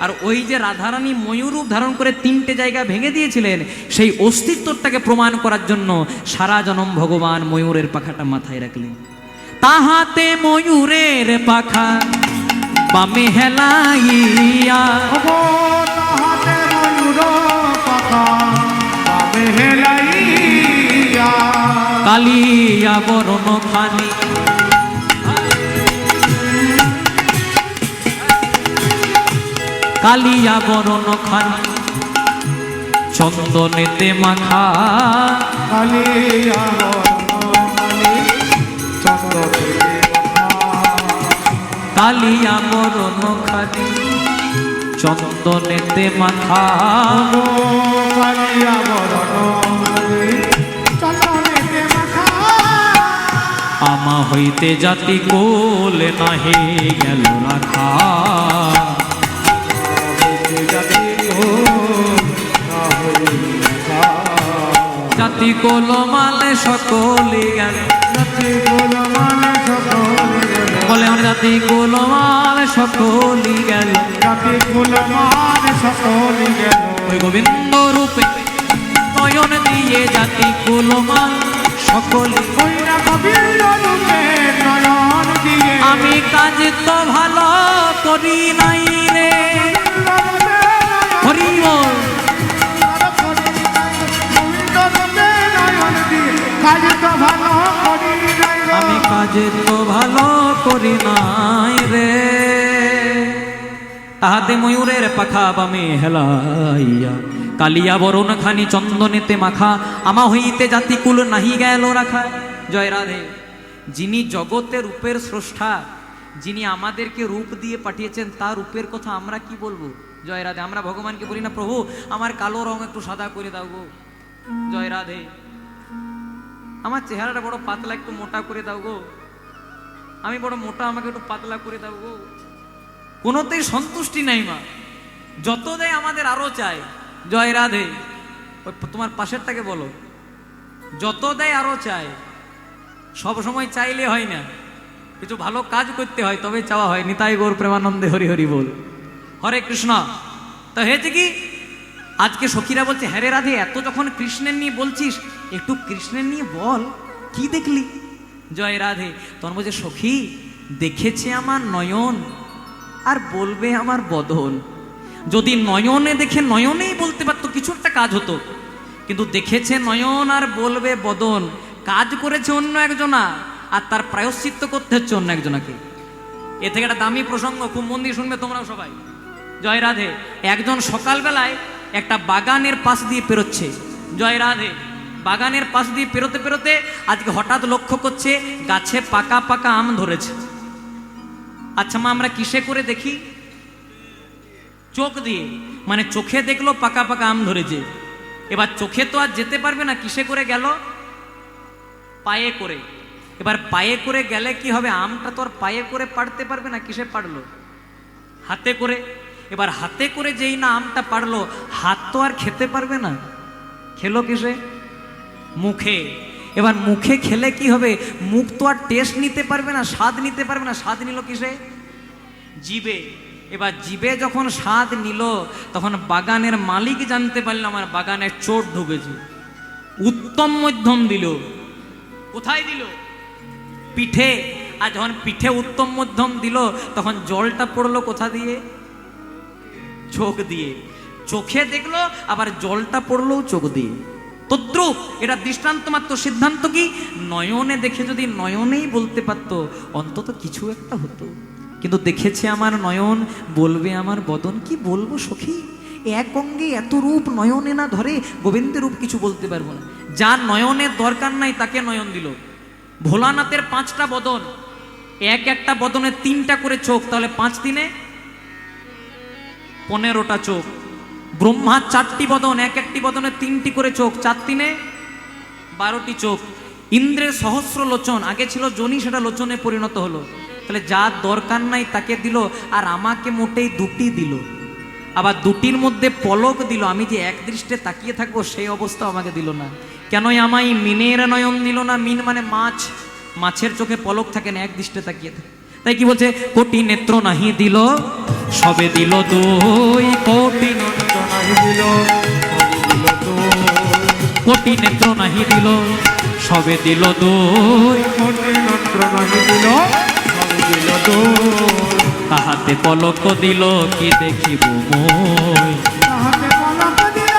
আর ওই যে রাধারানী ময়ূরূপ ধারণ করে 3টে জায়গা ভেঙে দিয়েছিলেন, সেই অস্তিত্বটাকে প্রমাণ করার জন্য সারা জনম ভগবান ময়ূরের পাখাটা মাথায় রাখলেন। তাহাতে ময়ূরের পাখা বামে হেলাইয়া, তাহাতে ময়ূর পাখা বামে হেলাইয়া, কালিয়া বরণ খানি কালিয়া বরণ খানি চন্দনেতে মাখা কালিয়া বরণখানি চন্দনেতে মাখা কালিয়া বরণ খানি চন্দনেতে মাখা কালিয়া বরণখানি চন্দনেতে মাখা আমা হইতে জাতি কোল নাহি গেল রাখা জাতি কোল মালে সকলে গেল বলে আমার জাতি কোল মালে সকলি গেল ওই গোবিন্দ রূপে নয়ন দিয়ে জাতি কোল মাল সকলে আমি কাজ তো ভালো করি নাই রে হরি বল আমি কাজ তো ভালো করি নাই রে তাহাতে ময়ূরের পাখা বামে হেলাইয়া কালিয়া বরণ খানি চন্দনেতে মাখা আমা হইতে জাতিকুল নাহি গেল রাখা। জয় রাধে। যিনি জগতে রূপের স্রষ্টা, যিনি আমাদেরকে রূপ দিয়ে পাঠিয়েছেন, তার রূপের কথা আমরা কি বলবো? জয় রাধে। আমরা ভগবানকে বলি না প্রভু আমার কালো রং একটু সাদা করে দাও গো। জয় রাধে। আমার চেহারাটা বড় পাতলা, একটু মোটা করে দাও গো। আমি বড় মোটা, আমাকে একটু পাতলা করে দাও গো। কোনোতেই সন্তুষ্টি নাই মা, যত দেয় আমাদের আরো চাই। জয় রাধে। তোমার পাশেরটাকে বলো, যত দেয় আরো চাই। সব সময় চাইলে হয় না, কিছু ভালো কাজ করতে হয় তবে চাওয়া হয়। নিতাই গৌর প্রেমানন্দে হরি হরি বল। হরে কৃষ্ণ। তো হয়েছে কি, আজকে সখীরা বলছে হ্যাঁ রে রাধে, এত যখন কৃষ্ণের নিয়ে বলছিস একটু কৃষ্ণের নিয়ে বল, কি দেখলি? জয় রাধে। তখন বলছে সখী দেখেছে আমার নয়ন আর বলবে আমার বদন। যদি নয়নে দেখে নয়নেই বলতে পারতো কিছু একটা কাজ হতো, কিন্তু দেখেছে নয়ন আর বলবে বদন। কাজ করেছে অন্য একজনা আর তার প্রায়শ্চিত্ত করতে হচ্ছে অন্য একজনাকে। এ থেকে একটা দামি প্রসঙ্গ, খুব মন দিয়ে শুনবে তোমরাও সবাই। জয় রাধে। একজন সকালবেলায় একটা বাগানের পাশ দিয়ে পেরোচ্ছে। জয় রাধে। বাগানের পাশ দিয়ে পেরোতে পেরোতে আজকে হঠাৎ লক্ষ্য করছে গাছে পাকা পাকা আম ধরেছে। আচ্ছা মা, আমরা কিসে করে দেখি? চোখ দিয়ে। মানে চোখে দেখলো পাকা পাকা আম ধরেছে। এবার চোখে তো আর যেতে পারবে না, কিসে করে গেল? পায়ে করে। এবার পায়ে করে গেলে কি হবে? আমটা তো আর পায়ে করে পাড়তে পারবে না, কিসে পাড়লো? হাতে করে। এবার হাতে করে যেই না আমটা পাড়লো, হাত তো আর খেতে পারবে না, খেলো কিসে? মুখে। এবার মুখে খেলে কি হবে? মুখ তো আর টেস্ট নিতে পারবে না, স্বাদ নিতে পারবে না, স্বাদ নিল কিসে? জিবে। এবার জিবে যখন স্বাদ নিল, তখন বাগানের মালিক জানতে পারলো আমার বাগানে চোর ঢুকেছে। উত্তম মধ্যম দিল। কোথায় দিল? পিঠে। আর যখন পিঠে উত্তম মধ্যম দিল, তখন জলটা পড়লো কোথা দিয়ে? চোখ দিয়ে। চোখে দেখলো, আবার জলটা পড়লো চোখ দিয়ে। তদ্রূপ এটা দৃষ্টান্ত মাত্র। সিদ্ধান্ত কি? নয়নে দেখে যদি নয়নেই বলতে পারতো, অন্তত কিছু একটা হতো। কিন্তু দেখেছে আমার নয়ন, বলবে আমার বদন। কি বলবো সখী, এক অঙ্গে এত রূপ নয়নে না ধরে, গোবিন্দের রূপ কিছু বলতে পারবো না। যার নয়নের দরকার নাই তাকে নয়ন দিল। ভোলানাথের 5টা বদন, এক একটা বদনে 3টা করে চোখ, তাহলে 5 দিনে 15টা চোখ। ব্রহ্মার 4টি বদন, এক একটি বদনে 3টি করে চোখ, 4 দিনে 12টি চোখ। ইন্দ্রের সহস্র লোচন, আগে ছিল জনি, সেটা লোচনে পরিণত হলো। তাহলে যার দরকার নাই তাকে দিল, আর আমাকে মোটেই 2টি দিল। আবার 2টির মধ্যে পলক দিল, আমি যে এক দৃষ্টে তাকিয়ে থাকবো সেই অবস্থা আমাকে দিল না। কেনই আমায় মিনের নয়ন দিল না? মিন মানে মাছ, মাছের চোখে পলক থাকে না, এক দৃষ্টে তাকিয়ে থাকে। তাই কি বলছে? কোটি নেত্র নাহি দিল, সবে দিল 2। কোটি নেত্র নাহি দিল, কোটি নেত্র নাহি দিল, সবে দিল 2। কোটি নেত্র নাহি দিল, সবে দিল 2। তাহাতে পলক দিল কি দেখিব মই। তাহাতে পলক দিল,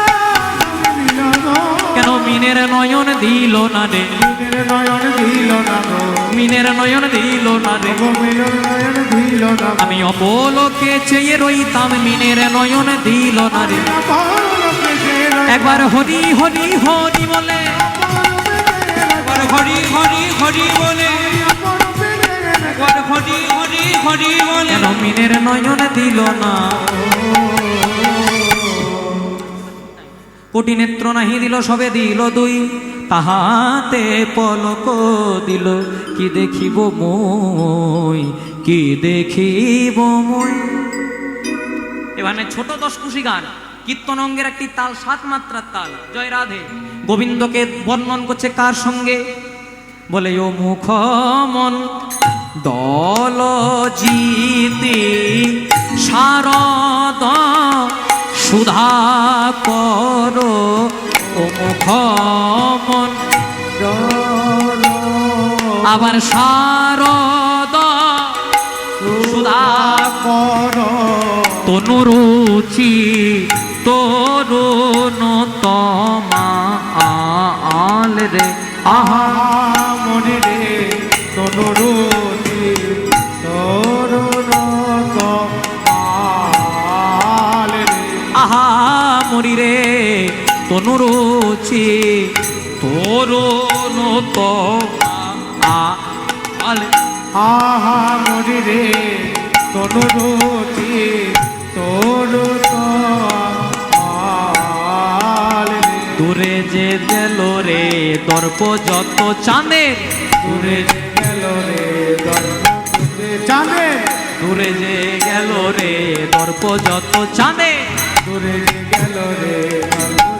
সবে দিল 2। কেন মিনের মিনের নয়ন দিল না রে, মিনের নয়ন দিল না গো, মিনের নয়ন দিল না রে, গো মিনের নয়ন দিল না গো। আমি অপলকে চেয়ে রইতাম, মিনের নয়ন দিল না রে। অপরকে যে রয় একবার হরি হরি হরি বলে, একবার হরি হরি হরি বলে, অপরকে যে রয় একবার হরি হরি হরি বলে, কেন মিনের নয়ন দিল না। কোটি নেত্র নাহি দিল, সবে দিল দুই, তাহাতে পলক দিল। কি দেখিব মই, কি দেখিব মই। এখানে ছোট 10 কুশি গান, কীর্তন অঙ্গের একটি তাল, 7 মাত্রার তাল। জয় রাধে। গোবিন্দকে বর্ণন করছে কার সঙ্গে? বলে ও মুখমন দল জিতি শারদ সুধা কর, ও মুখমন জল আবার শারদ সুধা কর তনুরুচি তরুণ তমাল রে। আহা মনে রে তনুরুচি তরুণ কমাল রে। আহা মরি রে তনুরুচি তরুণ তমাল। আহা মরি রে তনুরুচি তরুণ কমাল রে। দূরে যে গেল রে দর্প যত চাঁদের, দূরে যে গেল রে দর্পে চাঁদে, দূরে যে গেল রে দর্প যত চাঁদের, দূরে যে গেল রে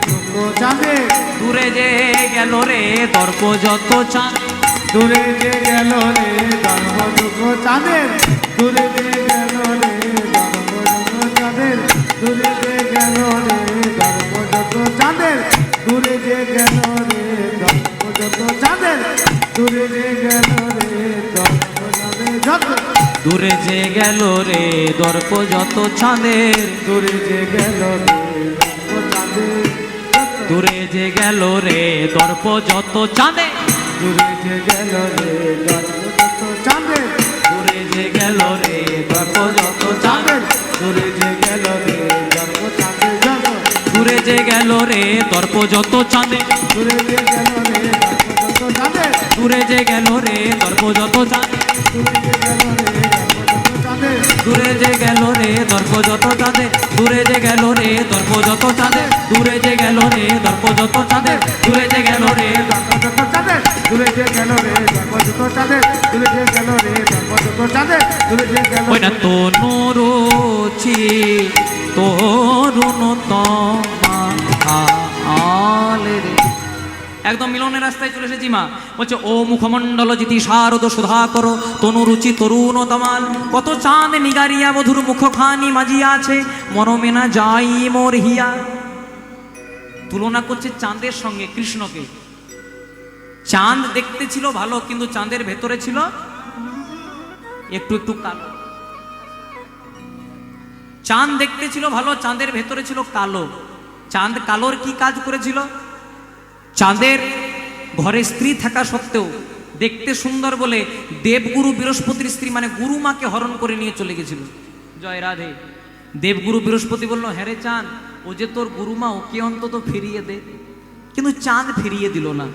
দর্প চাঁদে, দূরে যে গেল রে দর্প যত চাঁদ। দূরে যে গেল রে দর্প চাঁদের, দূরে যে গেল রে দর্প চাঁদের, দূরে যে গেল রে দর্প চাঁদের, দূরে যে গেল রে দর্প চাঁদের, দূরে যে গেল রে দর্প চাঁদের, দূরে যে গেল রে দর্প যত চাঁদের, দূরে যে গেল রে দর্প চাঁদের, দূরে যে গেল রে দর্প যত চাঁদের, দূরে যে গেল রে দর্প চাঁদের, দূরে যে গেল রে দর্প যত চাঁদের, দূরে যে গেল রে দর্প চাঁদের, দূরে যে গেল রে দর্প যত চাঁদের, দূরে যে গেল রে দর্প চাঁদের, দূরে যে গেল রে দর্প যত চাঁদের, দূরে যে গেল রে দর্প চাঁদের, দূরে যে গেল রে দর্প যত চাঁদের, দূরে যে গেল রে দর্প যত চাঁদের, দূরে যে গেল রে দর্প যত চাঁদের, দূরে যে গেল রে দর্প চাঁদের, দূরে যে গেল রে দর্প চাঁদের, দূরে যে গেল ওই না তনুরুচি তরুণ তমাল রে। একদম মিলনের রাস্তায় চলে এসেছি মা। বলছে ও মুখমণ্ডল জিতি শারদ সুধা করো, তনুরুচি তরুণ তমাল। কত চাঁদ নিগারিয়া বধুর মুখখানি মাজিয়া আছে, মরমে না যাই মোর হিয়া। তুলনা করছে চাঁদের সঙ্গে কৃষ্ণকে। চাঁদ দেখতে ছিল ভালো, কিন্তু চাঁদের ভেতরে ছিল একটু একটু কালো। চাঁদ দেখতে ছিল ভালো, চাঁদের ভেতরে ছিল কালো। চাঁদ কালোর কি কাজ করেছিল? চাঁদের ঘরে স্ত্রী থাকা সত্ত্বেও দেখতে সুন্দর বলে দেবগুরু বৃহস্পতির স্ত্রী মানে গুরুমাকে হরণ করে নিয়ে চলে গেছিল। জয় রাধে। দেবগুরু বৃহস্পতি বলল, হ্যাঁ রে চাঁদ, ও যে তোর গুরুমা, ওকে অন্তত ফিরিয়ে দে। কিন্তু চাঁদ ফিরিয়ে দিল না।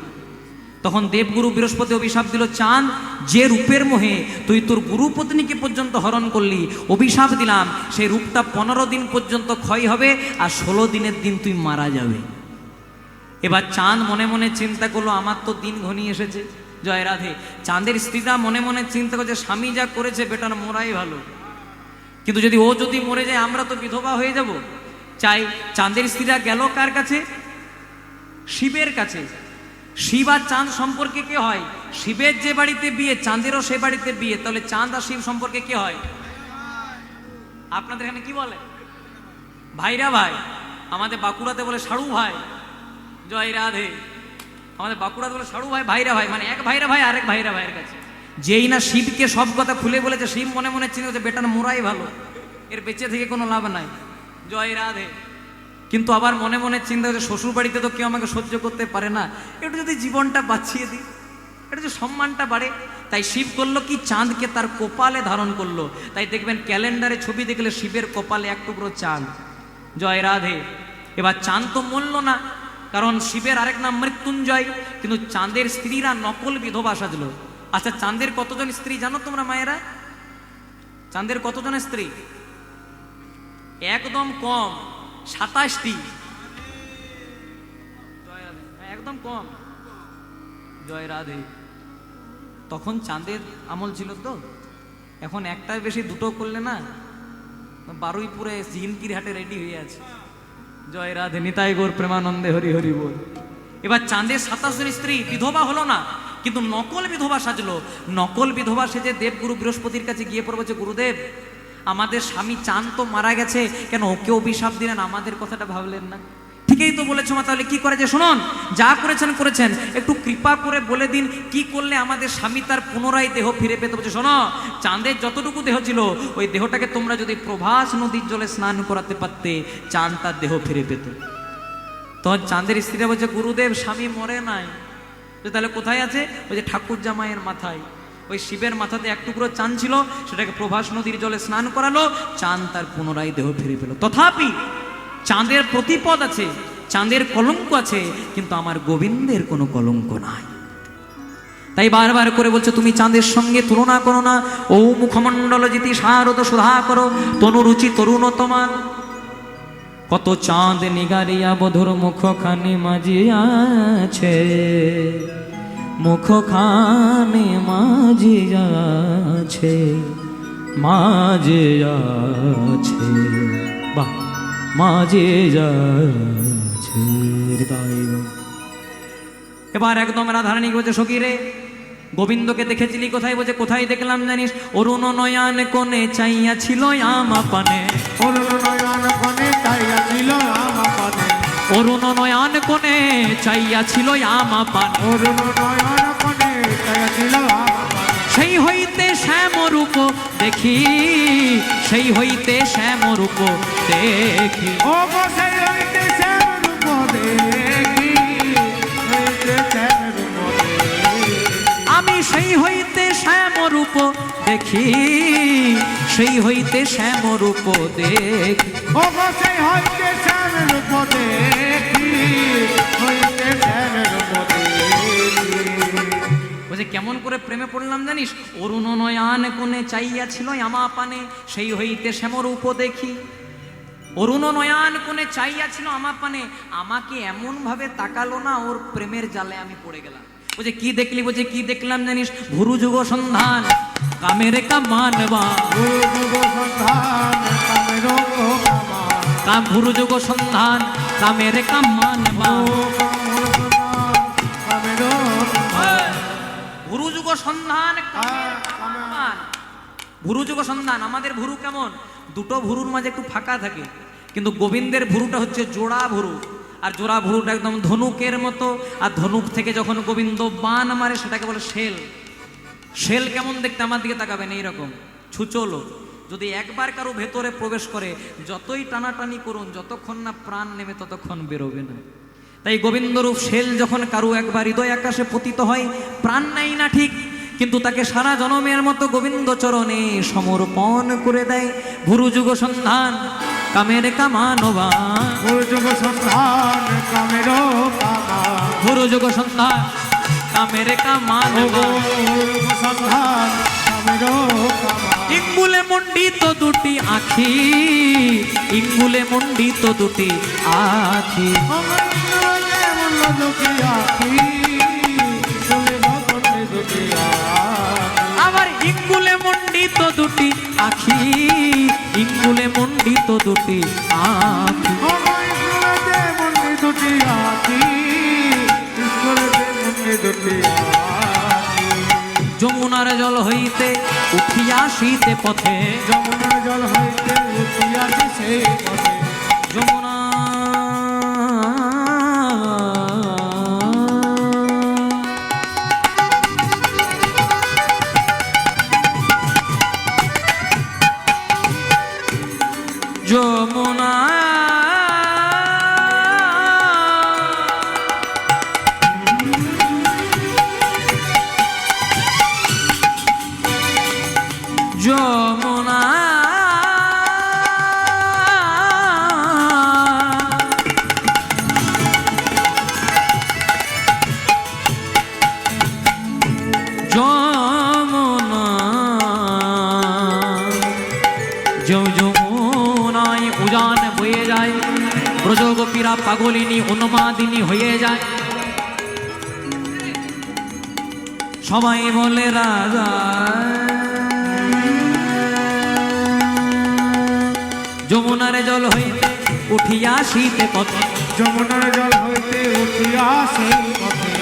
তখন দেবগুরু বৃহস্পতি অভিশাপ দিল, চাঁদ, যে রূপের মোহে তুই তোর গুরুপত্নীকে পর্যন্ত হরণ করলি, অভিশাপ দিলাম সেই রূপটা 15 দিন পর্যন্ত ক্ষয় হবে, আর 16 দিনের দিন তুই মারা যাবে। এবার চাঁদ মনে মনে চিন্তা করলো, আমার তো দিন ঘনিয়ে এসেছে। জয় রাধে। চাঁদের স্ত্রীরা মনে মনে চিন্তা করছে, স্বামী যা করেছে বেটার মরাই ভালো, কিন্তু যদি ও যদি মরে যায় আমরা তো বিধবা হয়ে যাব। চাই চাঁদের স্ত্রীরা গেল কার কাছে? শিবের কাছে। শিব আর চাঁদ সম্পর্কে কে হয়? শিবের যে বাড়িতে বিয়ে, চাঁদেরও সে বাড়িতে বিয়ে। তাহলে চাঁদ আর শিব সম্পর্কে কে হয়? আপনাদের এখানে কি বলে? ভাইরা ভাই। আমাদের বাঁকুড়াতে বলে সাড়ু ভাই। জয় রাধে। আমাদের বাঁকুড়াতে বলে সাড়ু ভাই, ভাইরা ভাই, মানে এক ভাইরা ভাই আরেক ভাইরা ভাইয়ের কাছে। যেই না শিবকে সব কথা খুলে বলেছে, শিব মনে মনে চিন্তা করছে বেটার মোরাই ভালো, এর বেঁচে থেকে কোনো লাভ নাই। জয় রাধে। কিন্তু আবার মনে মনে চিন্তা হচ্ছে শ্বশুর বাড়িতে তো কেউ আমাকে সহ্য করতে পারে না, একটু যদি জীবনটা বাঁচিয়ে দিই, একটু যদি সম্মানটা বাড়ে। তাই শিব করলো কি, চাঁদকে তার কপালে ধারণ করলো। তাই দেখবেন ক্যালেন্ডারে ছবি দেখলে শিবের কপালে এক টুকরো চাঁদ। জয় রাধে। এবার চাঁদ তো মরল না, কারণ শিবের আরেক নাম মৃত্যুঞ্জয়, কিন্তু চাঁদের স্ত্রীরা নকল বিধবা সাজলো। আচ্ছা, চাঁদের কতজন স্ত্রী জানো তোমরা মায়েরা? চাঁদের কতজন স্ত্রী? একদম কম, 27টি। একদম কম। জয় রাধে। তখন চাঁদের আমল ছিল তো, এখন একটার বেশি দুটো করলে না বারুইপুরে জিনকির হাটে রেডি হয়ে আছে। জয় রাধে, নিতাই গৌর প্রেমানন্দে হরি হরি বল। এবার চাঁদের 27 জন স্ত্রী, বিধবা হলো না, কিন্তু নকল বিধবা সাজলো। নকল বিধবা সেজে দেবগুরু বৃহস্পতির কাছে গিয়ে পড়বে যে, গুরুদেব আমাদের স্বামী চাঁদ তো মারা গেছে, কেন ওকে অভিশাপ দিলেন, আমাদের কথাটা ভাবলেন না? ঠিকই তো বলেছো মা, তাহলে কি করে যে, শুনুন যা করেছেন করেছেন, একটু কৃপা করে বলে দিন কি করলে আমাদের স্বামী তার পুনরায় দেহ ফিরে পেতে। বলছে, শোনো, চাঁদের যতটুকু দেহ ছিল ওই দেহটাকে তোমরা যদি প্রভাস নদীর জলে স্নান করাতে পারতে, চাঁদ তার দেহ ফিরে পেত। তখন চাঁদের স্ত্রীরা বলছে, গুরুদেব স্বামী মরে নাই। তাহলে কোথায় আছে? ওই যে ঠাকুর জামাইয়ের মাথায়, ওই শিবের মাথাতে এক টুকরো চাঁদ ছিল, সেটাকে প্রভাস নদীর জলে স্নান করালো, চাঁদ তার পুনরায় দেহ ফিরে পেল। তথাপি চাঁদের প্রতিপদ আছে, চাঁদের কলঙ্ক আছে, কিন্তু আমার গোবিন্দের কোনো কলঙ্ক নাই। তাই বারবার করে বলছে, তুমি চাঁদের সঙ্গে তুলনা করো না। ও মুখমণ্ডল জিতি শারদ সুধা করো, তনুরুচি তরুণ তোমার। কত চাঁদ নিগারিয়া বধুর মুখখানি মাজিয়াছে, মুখখানি মাজিয়াছে, মাজিয়াছে, বাহ, মাজিয়াছে। এবার একদম রাধারানী বলছে, সখী রে গোবিন্দকে দেখেছিলি কোথায়? বলছে, কোথায় দেখলাম জানিস? অরুণ নয়ন কোণে চাইয়া ছিল আমা পানে, অরুণ নয়ন কোণে চাইয়া ছিল আমা পানে, অরুণ নয়ন কোণে চাইয়া ছিল আমা পানে, অরুণ নয়ন কোণে চাইয়া ছিল আমা পানে। সেই হইতে শ্যাম রূপ দেখি, সেই হইতে শ্যাম রূপ দেখি, ও গো সেই হইতে শ্যাম রূপ দেখি, হইতে শ্যাম রূপ দেখি। আমি সেই হইতে শ্যাম রূপ দেখি, সেই হইতে শ্যাম রূপ দেখি, ও গো সেই হইতে শ্যাম রূপ দেখি, হইতে শ্যাম রূপ দেখি। বলছে, কেমন করে প্রেমে পড়লাম জানিস? অরুণ নয়ন কোণে চাইয়া ছিল আমা পানে, সেই হইতে শ্যাম রূপ দেখি। অরুণ নয়ন কোণে চাইয়া ছিল আমা পানে, আমাকে এমন ভাবে তাকালো না, ওর প্রেমের জালে আমি পড়ে গেলাম। বলছে, কি দেখলি? বলছে, কি দেখলাম জানিস? ভুরু যুগ সন্ধান কামের কামানবা, গুরু যুগ সন্ধান কামের কামান, ভুরু যুগ সন্ধান কামের কামানবা, কামের ভুরু যুগ সন্ধান কামের কামান। ভুরু যুগ সন্ধান, আমাদের ভুরু কেমন? দুটো ভুরুর মাঝে একটু ফাঁকা থাকে, কিন্তু গোবিন্দের ভুরুটা হচ্ছে জোড়া ভুরু, আর জোড়া ভুরুটা একদম ধনুকের মতো। আর ধনুক থেকে যখন গোবিন্দ বান মারে সেটাকে বলে শেল। শেল কেমন দেখতে? আমার দিকে তাকাবেন, এইরকম ছুচলো। যদি একবার কারো ভেতরে প্রবেশ করে, যতই টানাটানি করুন, যতক্ষণ না প্রাণ নেবে ততক্ষণ বেরোবে না। তাই গোবিন্দরূপ শেল যখন কারো একবার হৃদয় আকাশে পতিত হয়, প্রাণ নেয় না ঠিক, কিন্তু তাকে সারা জনমের মতো গোবিন্দ চরণে সমর্পণ করে দেয়। ভুরু যুগ সন্ধান কামের কামানবা, গুরু যুগ সন্ধান কামের কামান, ভুরু যুগ সন্ধান কামের কামানবা। গুরু যুগ সন্ধান কামের কামান। ইঙ্গুলে মণ্ডিত দুটি আখি, ইঙ্গুলে মণ্ডিত দুটি আখি, আবার ইঙ্গুলে মণ্ডিত দুটি আখি, ইঙ্গুলে মণ্ডিত দুটি আখি, যমুনার জল হইতে উঠিয়া শীতে পথে, যমুনার জল হইতে উঠিয়াছে সেই পথে, যমুনা যমুনা পাগলিনী উন্মাদিনী হয়ে যায়। সবাই বলে রাজা যমুনার জল হইতে উঠিয়া শীতে পথে, যমুনার জল হইতে উঠিয়া সেই পথে,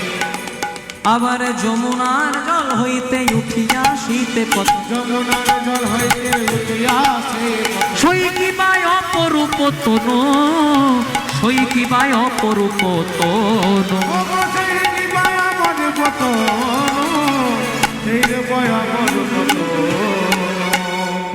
আবার যমুনার জল হইতে উঠিয়া শীতে পথে, যমুনার জল হইতে উঠিয়া সেই পথে, সই কিবায় অপরূপ তনু, সই কিবায় অপরূপ তনু, ওগো সেই নিবায়া মনে পতন, সেই নিবায়া মনে পতন।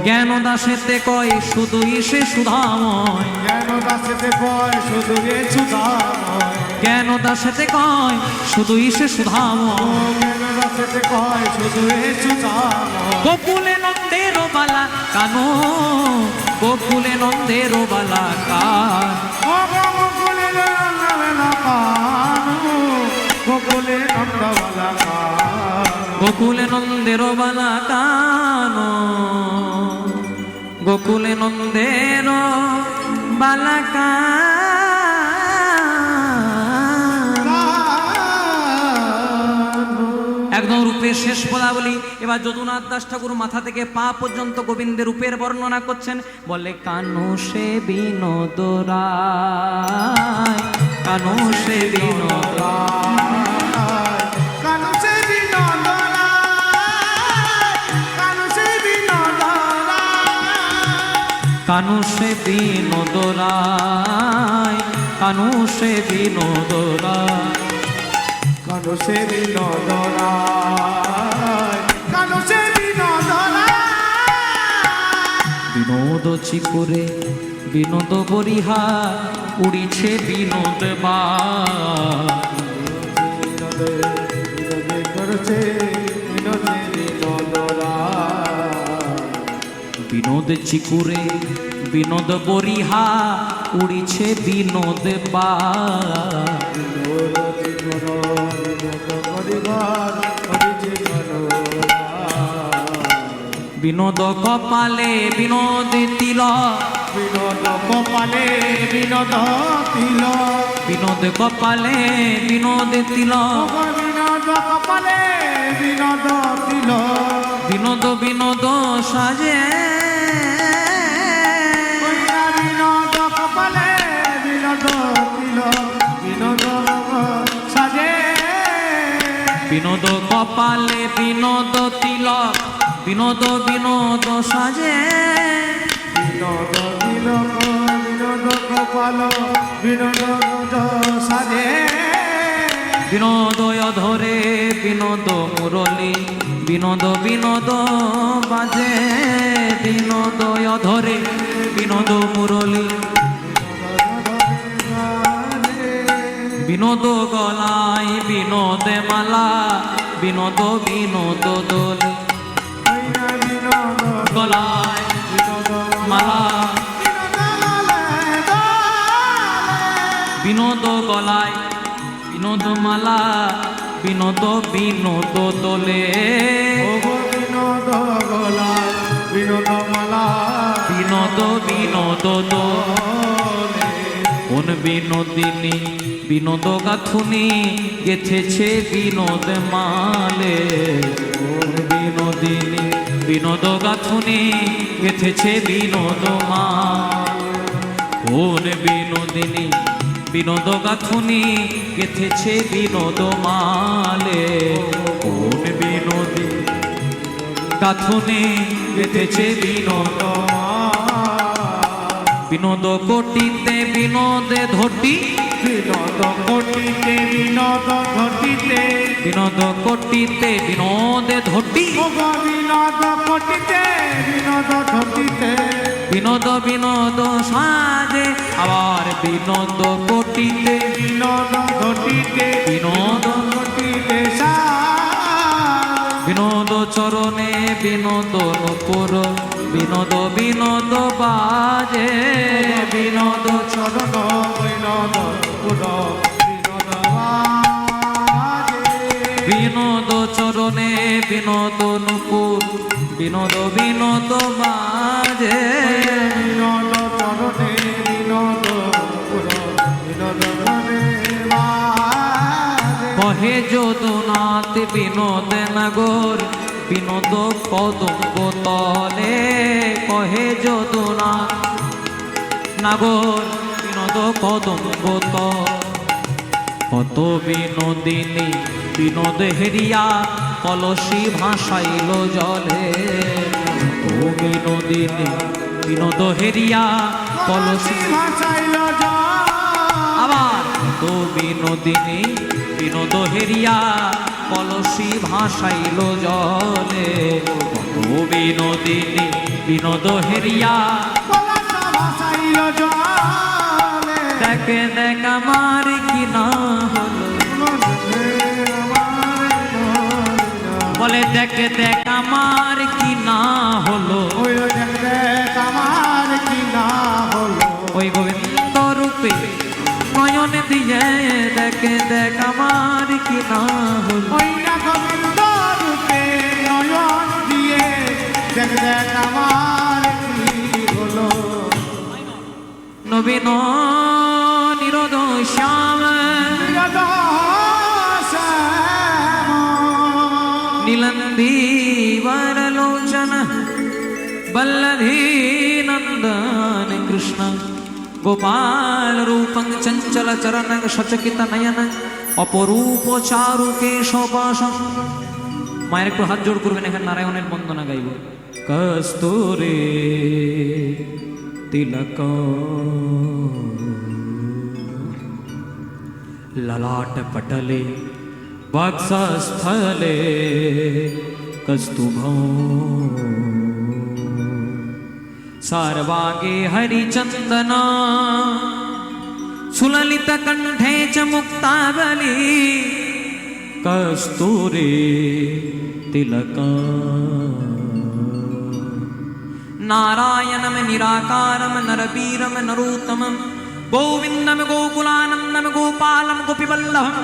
জ্ঞান দাসেতে কয় শুধুই সে সুধাময়, জ্ঞান দাসেতে কয় শুধু এ সুধাময়, জ্ঞান দাসেতে কয় শুধুই সে সুধাময়। জ্ঞান দাসেতে কয় শুধু এ সুধাময়। গোকুলে নন্দের বালা কানো, গোকুলে নন্দের বালা কান, ওগো গোকুলে নন্দওয়ালা কানু, গোকুলে নন্দওয়ালা কানু, গোকুলে নন্দের বালা কানো, গোকুলে নন্দের বালা কান। একদম রূপের শেষ পদাবলী। এবার যদুনাথ দাস ঠাকুর মাথা থেকে পা পর্যন্ত গোবিন্দের রূপের বর্ণনা করছেন। বলে কানু সে বিনোদ রায়, কানু সে বিনোদ রায়, কানু সে বিনোদ রায়, কানু সে বিনোদ রায়, কানু সে বিনোদ রায়, কানু সে বিনোদ রায়, কানু সে বিনোদ রায়, কানু সে বিনোদ রায়। বিনোদ চিকুরে বিনোদ বরিহা উড়িছে বিনোদ বা, বিনোদে বিনোদে করছে বিনোদে বিনোদ রায়। বিনোদ চিকুরে বিনোদ বরিহা উড়িছে বিনোদ বা, বিনোদ জীবন বিনোদ পরিবার হরিছে মনোরায়। বিনোদ কপালে বিনোদ তিলক, বিনোদ কপালে বিনোদ তিলক, বিনোদ কপালে বিনোদ তিলক, বিনোদ কপালে বিনোদ তিলক, বিনোদ বিনোদ সাজে, বিনোদ কপালে বিনোদ তিলক, বিনোদ সাজে। বিনোদ কপালে বিনোদ তিলক, বিনোদ বিনোদ সাজে, বিনোদ তিলক বিনোদ কপাল বিনোদ সাজে। বিনোদয় ধরে বিনোদ মুরলী, বিনোদ বিনোদ বাজে, বিনোদয় ধরে বিনোদ মুরলী, বিনোদ গলায় বিনোদ মালা, বিনোদ বিনোদ দোলে, বিনোদ গলায় বিনোদ মালা, বিনোদ বিনোদ গলায় বিনোদ মালা, বিনোদ বিনোদ দোলে, বিনোদ গলায় বিনোদ মালা, বিনোদ বিনোদ দোলে। কোন বিনোদিনী বিনোদ গাথুনি গেথেছে বিনোদ মালে, কোন বিনোদিনী বিনোদ গাথুনি গেথেছে বিনোদ মাল, কোন বিনোদিনী বিনোদ গাথুনি গেথেছে বিনোদ মালে, কোন বিনোদিনী গাথুনি গেথেছে বিনোদ, বিনোদ কোটিতে বিনোদে ধটি, বিনোদ কোটিতে বিনোদ ঘটিতে, বিনোদ কোটিতে বিনোদে ধটি, বিনোদ কোটিতে বিনোদ ঘটিতে, বিনোদ বিনোদ সাজে, আবার বিনোদ কোটিতে বিনোদ ঘটিতে বিনোদ, ঘটিতে বিনোদ চরণে বিনোদ নুপুর, বিনোদ বিনোদ বাজে, বিনোদ চরণ বিনোদ পুর বিনোদ বাজে। বিনোদ চরণে বিনোদ নুপুর, বিনোদ বিনোদ বাজে, বিনোদ চরণে বিনোদ পুর বিনোদ কহে যদুনাথ বিনোদ নগর বিনোদ কদম্ব তলে কহে যদুনাথ নাগর বিনোদ কদম্ব তল কত বিনোদিনী বিনোদ হেরিয়া কলসি ভাসাইল জলে কত বিনোদিনী বিনোদ হেরিয়া কলসি ভাসাইল জল আবার কত বিনোদিনী বিনোদ হেরিয়া কলসি ভাসাইল জলে কত বিনোদিনী বিনোদ হেরিয়া কলসা ভাসাইল জলে দেখে দেখ আমার কি না হলো বলে দেখে দেখ আমার কি না হলো ওই দেখ আমার কি না হলো ওই গোবিন্দ রূপে নয়ন দিয়ে দেখে দেখ আমার কি না হলো ওই না গোবিন্দ রূপে নয়ন দিয়ে দেখ দেখ আমার কি হলো নবীন নিরোদ শ্যাম নীলন্দি বরলোচন বল্লধী নন্দন কৃষ্ণ গোপাল রূপং চঞ্চল চরণ সচকিত নয়ন অপরূপ চারু কেশবাসন মায়ের একটু হাত জোড় করবেন এখানে নারায়ণের বন্দনা গাইব কস্তুরে তিলক ललाट पटले वक्षस्थले कस्तुभो सर्वांगे हरिचंदना सुललित कंठे च मुक्तावली कस्तूरे तिलका नारायणम निराकारम नरवीरम नरोत्तमम गोविंदम गोकुलानंदम गोपालम गोपीवल्लभम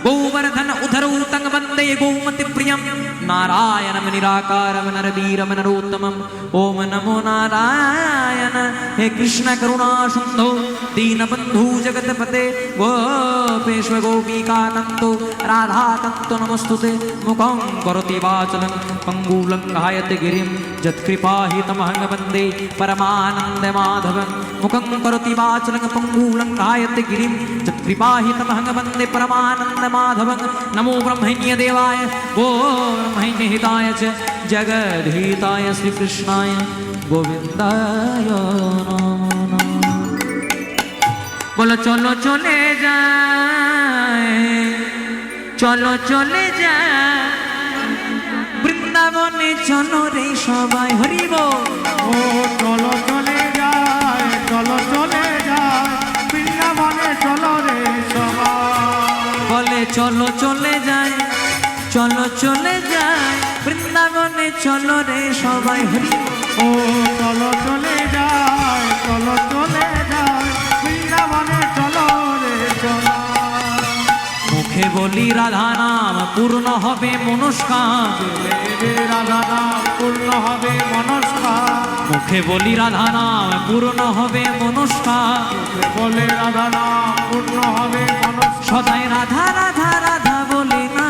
गोवर्धन उधरौतं वंदे गोमति प्रियम नारायणम निराकारम नरवीरम नरोत्तमम ओम नमो नारायण हे कृष्ण करुणा सिंधु दीनबंधु जगतपते गोपेश्वर गोपिकानंदो राधाकांतो नमस्तुते मुखं करोति वाचलं पंगुलं गायते गिरिं यत्कृपाहितमहं वन्दे परमानंद माधवं मुखं करोति वाचलं पंगुलं गायते गिरिं यत्कृपाहितमहं वन्दे परमानंद माधवं नमो ब्रह्मण्य देवाय गो ब्रह्मण्य हिताय च जगद्धिताय श्री कृष्णाय गोविंदाय नमो नमः बोलो चलो चले जाए चलो चले जाए বৃন্দাবনে চলো রে সবাই হরিব ও চলো চলে যায় চলো চলে যায় বৃন্দাবনে চলো রে সবাই বলে চলো চলে যায় চলো চলে যায় বৃন্দাবনে চলো রে সবাই হরিব ও চলো চলে যায় চলো চলে যায় বৃন্দাবনে চলো রে সবাই মুখে বলি রাধা নাম পূর্ণ হবে মনস্কাম রাধা নাম পূর্ণ হবে মনস্কার মুখে বলি রাধা নাম পূর্ণ হবে মনস্কাম বলে রাধা নাম পূর্ণ হবে মনস্কার সদাই রাধা রাধা রাধা বলি না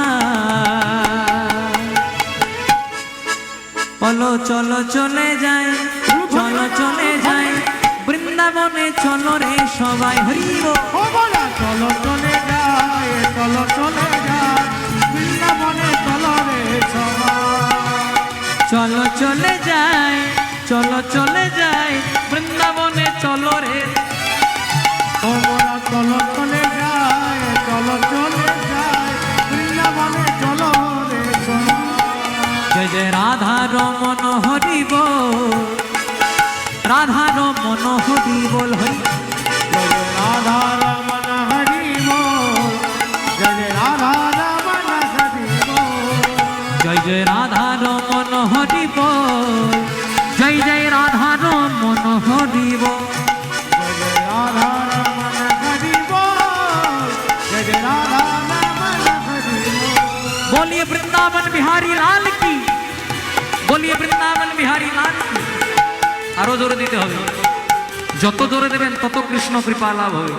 বলো চলো চলে যায় চলো চলে যায় বৃন্দাবনে চলো রে সবাই হরিব ও বলা চলো চলে যায় চলো চলে যায় বৃন্দাবনে চলো রে সবাই চলো চলে যায় চলো চলে যায় বৃন্দাবনে চলো রে ও বলা চলো চলে যায় চলো চলে যায় বৃন্দাবনে চলো রে সবাই জয় জয় রাধা রমন হরিব রাধা রমন হরি বল হরি রাধা রমন হরি বল জয় রাধা রমন হরি বল জয় জয় রাধা রমন হরি বল জয় জয় রাধা রমন হরি বল রাধা রমন হরি বল জয় রাধা রমন হরি বল बोलिए वृंदावन बिहारी लाल की बोलिए वृंदावन बिहारी लाल की আরো জোরে দিতে হবে যত জোরে দেবেন তত কৃষ্ণ কৃপা লাভ হবে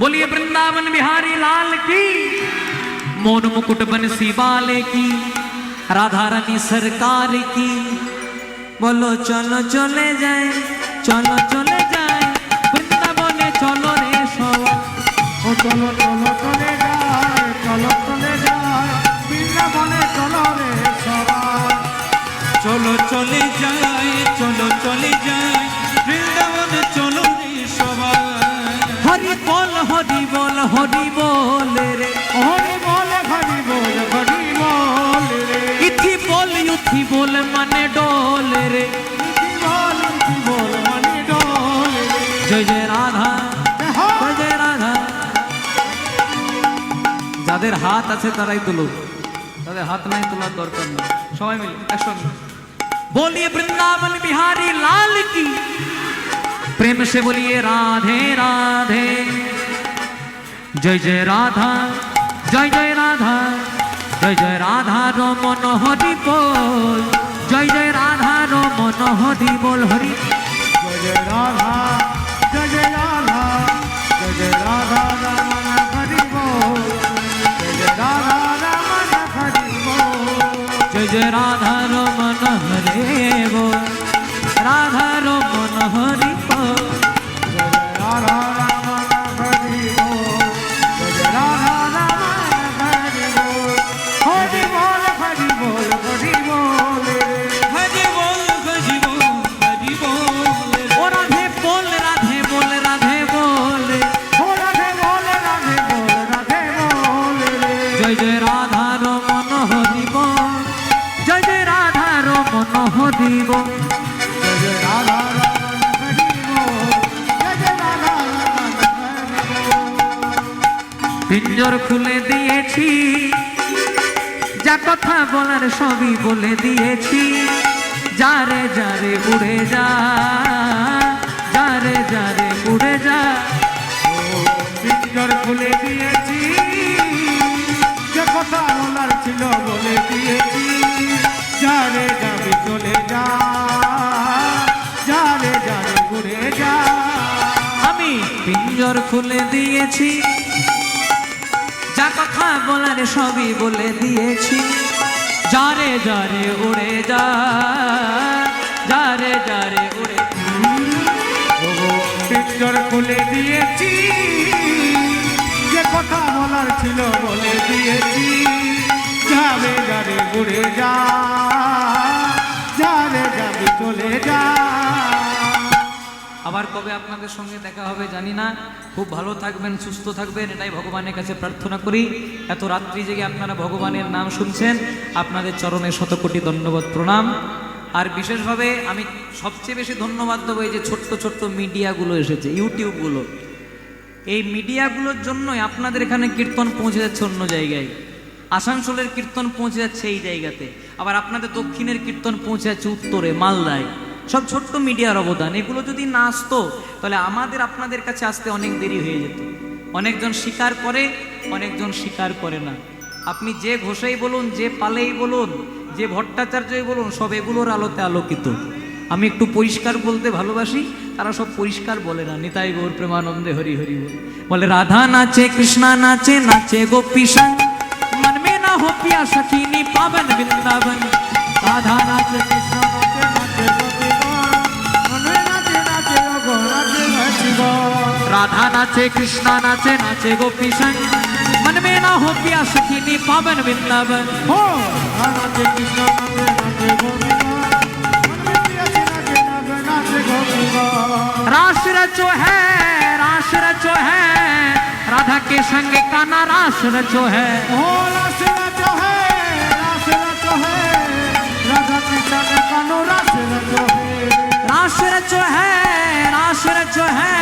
বলিए वृंदावन बिहारी लाल की मोन मुकुट बंसी वाले की, राधा रानी सरकार की। बोलो चलो चले जाए, चलो चले जाए वृंदावने, चलो रे सवाई। ও চলো চলো চলে যায়, চলো চলে যায় বৃন্দাবনে, চলো রে সবাই। চলো চলে যায়, চলো চলে যায় বৃন্দাবনে, চলো রে সবাই। हरि बोल हरि बोल हरि बोल रे, হরি বল হরি বল হরি বল রে, इथि बोल मने डोल रे। ইতি বল মনি ডোল রে। जय जय राधा, जय जय राधा। যাদের হাত আছে তারাই তুলো, তাদের হাত নাই তোলার দরকার নেই। সবাই মিলে একসঙ্গে बोलिए वृंदावन बिहारी लाल की, प्रेम से बोलिए राधे राधे। जय जय राधा, जय जय राधा, जय जय राधा रमन हरि बोल, जय जय राधा रमन हरि बोल हरि। জয় জয় রাধা, জয় জয় রাধা, জয় জয় রাধা রমণ হরি বল, জয় জয় রাধা রমণ হরি বল। जय जय राधा रमन हरे बोल, राधा रमन हरि बोल। जय जय राधा रमण हरि बोल, जय जय राधा रमण हरि बोल। हरि बोल हरि बोल हरि बोल रे। হরি বল হরি বল হরি বল। ओ राधे बोल राधे बोल राधे बोल। हो राधे बोल राधे बोल राधे बोल रे। जय जय राधा रमन हरि बोल, जय जय राधा रमन हरि बोल। जय जय राधा रमण हरि बोल, जय जय राधा रमण हरि बोल। পিঞ্জর খুলে দিয়েছি, যা কথা বলার সবই বলে দিয়েছি। যারে যারে উড়ে যা, যারে যারে উড়ে যা। পিঞ্জর খুলে দিয়েছি, যে কথা বলার ছিল বলে দিয়েছি। যারে যাবি চলে যা, যারে যারে ঘুরে যা। আমি পিঞ্জর খুলে দিয়েছি, যা কথা বলার সবই বলে দিয়েছি। যারে যারে উড়ে যা, যারে যারে উড়ে। পিঞ্জর খুলে দিয়েছি, যে কথা বলার ছিল বলে দিয়েছি। যাবে যারে ঘুরে যা, যারে যাবি চলে যা। আবার কবে আপনাদের সঙ্গে দেখা হবে জানি না। খুব ভালো থাকবেন, সুস্থ থাকবেন, এটাই ভগবানের কাছে প্রার্থনা করি। এত রাত্রি জেগে আপনারা ভগবানের নাম শুনছেন, আপনাদের চরণে শতকোটি ধন্যবাদ প্রণাম। আর বিশেষভাবে আমি সবচেয়ে বেশি ধন্যবাদ দেবো এই যে ছোট্ট ছোট্ট মিডিয়াগুলো এসেছে, ইউটিউবগুলো। এই মিডিয়াগুলোর জন্যই আপনাদের এখানে কীর্তন পৌঁছে যাচ্ছে অন্য জায়গায়। আসানসোলের কীর্তন পৌঁছে যাচ্ছে এই জায়গাতে, আবার আপনাদের দক্ষিণের কীর্তন পৌঁছে যাচ্ছে উত্তরে মালদায়। সব ছোট্ট মিডিয়ার অবদান। এগুলো যদি না আসতো তাহলে আমাদের আপনাদের কাছে আসতে অনেক দেরি হয়ে যেত। অনেকজন স্বীকার করে, অনেকজন স্বীকার করে না। আপনি যে ঘোষেই বলুন, যে পালেই বলুন, যে ভট্টাচার্যই বলুন, সব এগুলোর আলোতে আলোকিত। আমি একটু পরিষ্কার বলতে ভালোবাসি, তারা সব পরিষ্কার বলে না। নিতাই গৌর প্রেমানন্দে হরি হরি বল। বলে রাধা নাচে কৃষ্ণা নাচে, নাচে গোপী সঙ্গ, मन में ना हो पिया सखीनी पावन वृंदावन। राधा नाचे कृष्ण नाचे, नाचे गोपी মনে নাচে নাচে গো নাচে নাচি গো। राधा नाचे कृष्णा नाचे, नाचे गोपी संग, मन में ना हो पिया सखीनी पावन वृंदावन। हो नाचे কৃষ্ণ নাচে নাচে গোপী গান, মনে পিয়াসি নাচে নাচে নাচে গোপী গান। रास रचो है, रास रचो है, राधा के संग काना रास रचो है। हो रास रचो है, रास रचो है, राधा कृष्ण ने कानो रास रचो है। रास रचो है, रास रचो है,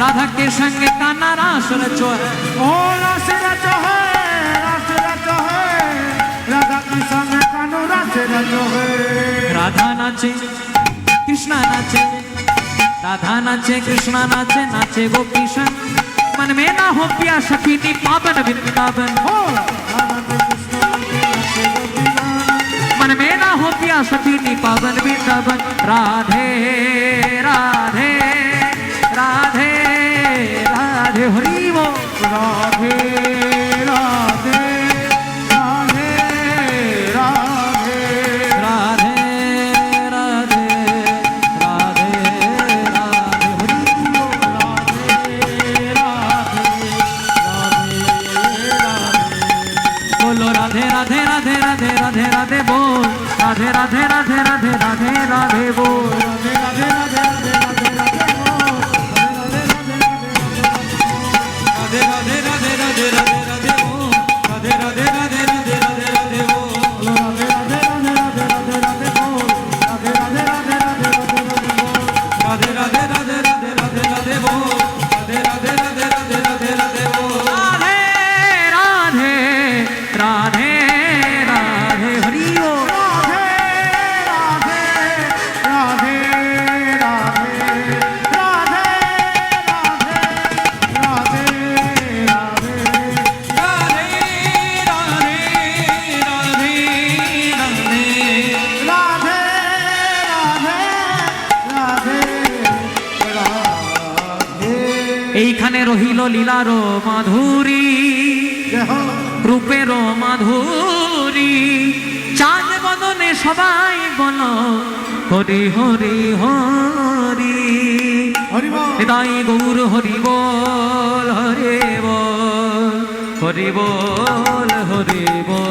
राधा के संग काना रास रचो है। हो रास रचो है, रास रचो है, राधा कृष्ण ने कानो रास रचो है। राधा नाचे कृष्णा नाचे, राधा नाचे कृष्णा नाचे, नाचे गोपी संग, मन में ना हो पिया सखीनी पावन वृंदावन। हो राधा कृष्ण नाचे नाचे गोपी गान, मन में ना हो पिया सखीनी पावन वृंदावन। राधे राधे राधे राधे हरि बोल। राधे राधे রাধে রাধে রাধে রাধে রাধে রাধে বল, রাধে রাধে রাধে রাধে রাধে রাধে বল, রাধে রাধে রাধে রাধে রাধে রাধে বল, রাধে রাধে রাধে রাধে রাধে রাধে রাধে রাধে রাধে রাধে বল, রাধে রাধে রাধে রাধে রাধে রাধে বল, রাধে রাধে রাধে রাধে রাধে রাধে বল, রাধে রাধে রাধে রাধে রাধে রাধে বল, রাধে রাধে রাধে রাধে রাধে রাধে বল, রাধে রাধে রাধে রাধে রাধে রাধে বল, রাধে রাধে রাধে রাধে হরি ও রাধে রাধে রাধে রাধে রাধে রাধে রাধে রাধে রাধে রাধে রাধে রাধে রাধে রাধে রাধে রাধে। এইখানে রহিল লীলার মাধুরী, দেহ রূপের মাধুরী, চাঁদ বদনে সবাই বল হরি হরি হরি, হরি বল হৃদয় গৌর হরি বল হরে বল, হরি বল হরি বল।